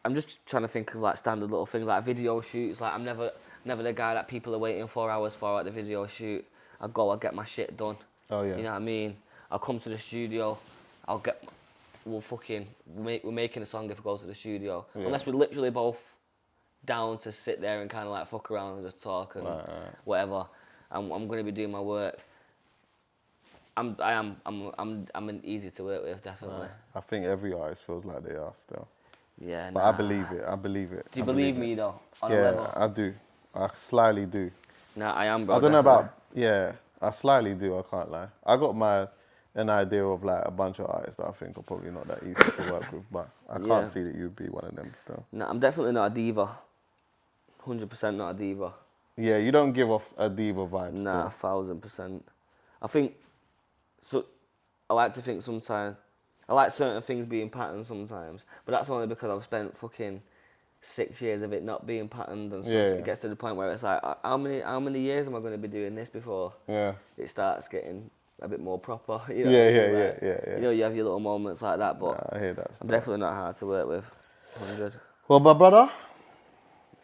I'm just trying to think of like standard little things like video shoots. Like, I'm never the guy that people are waiting 4 hours for at the video shoot. I get my shit done. Oh yeah. You know what I mean? I'll come to the studio. We're making a song if we go to the studio. Yeah. Unless we're literally both down to sit there and kind of like fuck around and just talk and whatever. I'm going to be doing my work. I'm an easy to work with, definitely. I think every artist feels like they are still. Yeah, But I believe it. I believe it. Do you believe me though? On a Yeah, level? I do. I slightly do. Nah, I am, bro. I don't know definitely. about. Yeah, I slightly do. I can't lie. I got an idea of like a bunch of artists that I think are probably not that easy to work with, but I can't Yeah. see that you'd be one of them still. Nah, I'm definitely not a diva. 100% not a diva. Yeah, you don't give off a diva vibe. Nah, still. 1000%. I think, so, I like to think sometimes, I like certain things being patterned sometimes, but that's only because I've spent fucking 6 years of it not being patterned and stuff. Yeah, So yeah. it gets to the point where it's like, how many years am I going to be doing this before Yeah. it starts getting a bit more proper? You know Yeah, what I mean? yeah, Like, yeah. You know, you have your little moments like that, but Nah, I hear that. I'm still. definitely not hard to work with. 100. Well, my brother,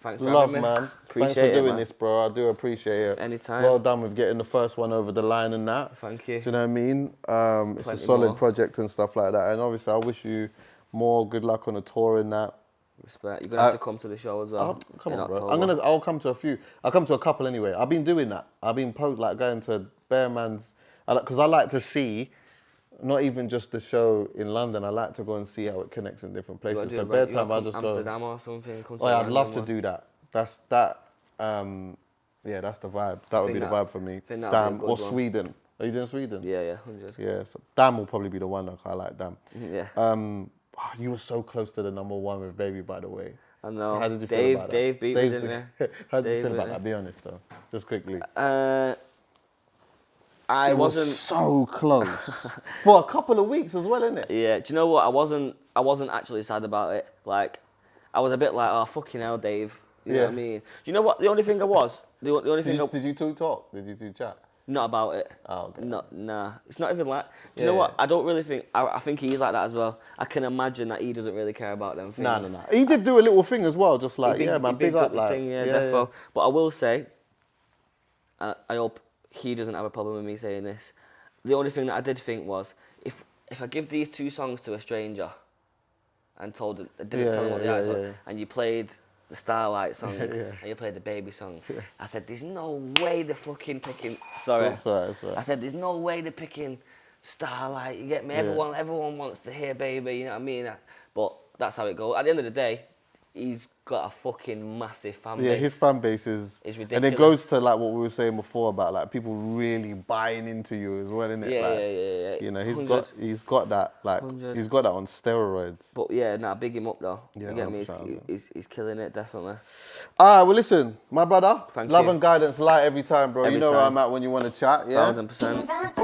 Thanks for love, having me. man. Appreciate Thanks for it, doing man. this, bro. I do appreciate it. Anytime. Well done with getting the first one over the line and that. Thank you. Do you know what I mean? It's a Plenty solid more. project and stuff like that. And obviously, I wish you more good luck on the tour and that. Respect. You're going to have to come to the show as well. Come in on, bro. October. I'll come to a few. I'll come to a couple anyway. I've been doing that. I've been going to Bear Man's, because I like to see, not even just the show in London. I like to go and see how it connects in different You gotta places. do So a Bear you gotta Time, I'll come just Amsterdam go. or something. Come to Oh, yeah, a I'd love to random one. do that. That's that. Yeah, that's the vibe. That would think be the that- vibe for me. think that'd be a Damn, good or one. Sweden. Are you doing Sweden? Yeah, yeah, 100. Yeah, so Damn will probably be the one. I like Damn. Yeah. You were so close to the #1 with Baby, by the way. I know. How did you feel Dave, about that? Dave beat me, Dave's didn't How did you Dave feel about beat that? Be honest though, just quickly. I It was wasn't. so close for a couple of weeks as well, innit? Yeah. Do you know what? I wasn't actually sad about it. Like, I was a bit like, oh fucking hell, Dave. You know what I mean? Do you know what? The only thing I was. The only thing. Did you two talk? Did you two chat? Not about it. Oh, okay. Nah. It's not even like. Do you know what? I don't really think. I think he's like that as well. I can imagine that he doesn't really care about them things. Nah. He did do a little thing as well, just like, yeah, man, big up, the like, thing, yeah, defo. But I will say, I hope he doesn't have a problem with me saying this. The only thing that I did think was, if I give these 2 songs to a stranger, and told them, didn't tell them what the artist was, and you played the Starlight song, and you played the Baby song, I said, there's no way they're fucking picking. Sorry. It's all right. I said, there's no way they're picking Starlight. You get me? Everyone wants to hear Baby. You know what I mean? But that's how it goes. At the end of the day, he's got a fucking massive fan base. Yeah, his fan base is ridiculous. And it goes to like what we were saying before about like people really buying into you as well, innit? Yeah, like, yeah. You know, 100. he's got that like 100. he's got that on steroids. But yeah, big him up though. Yeah, you get me? 100%. He's killing it, definitely. All right, well listen, my brother, Thank love you. and guidance light every time, bro. Every you know where time. I'm at when you want to chat, yeah? 1000%.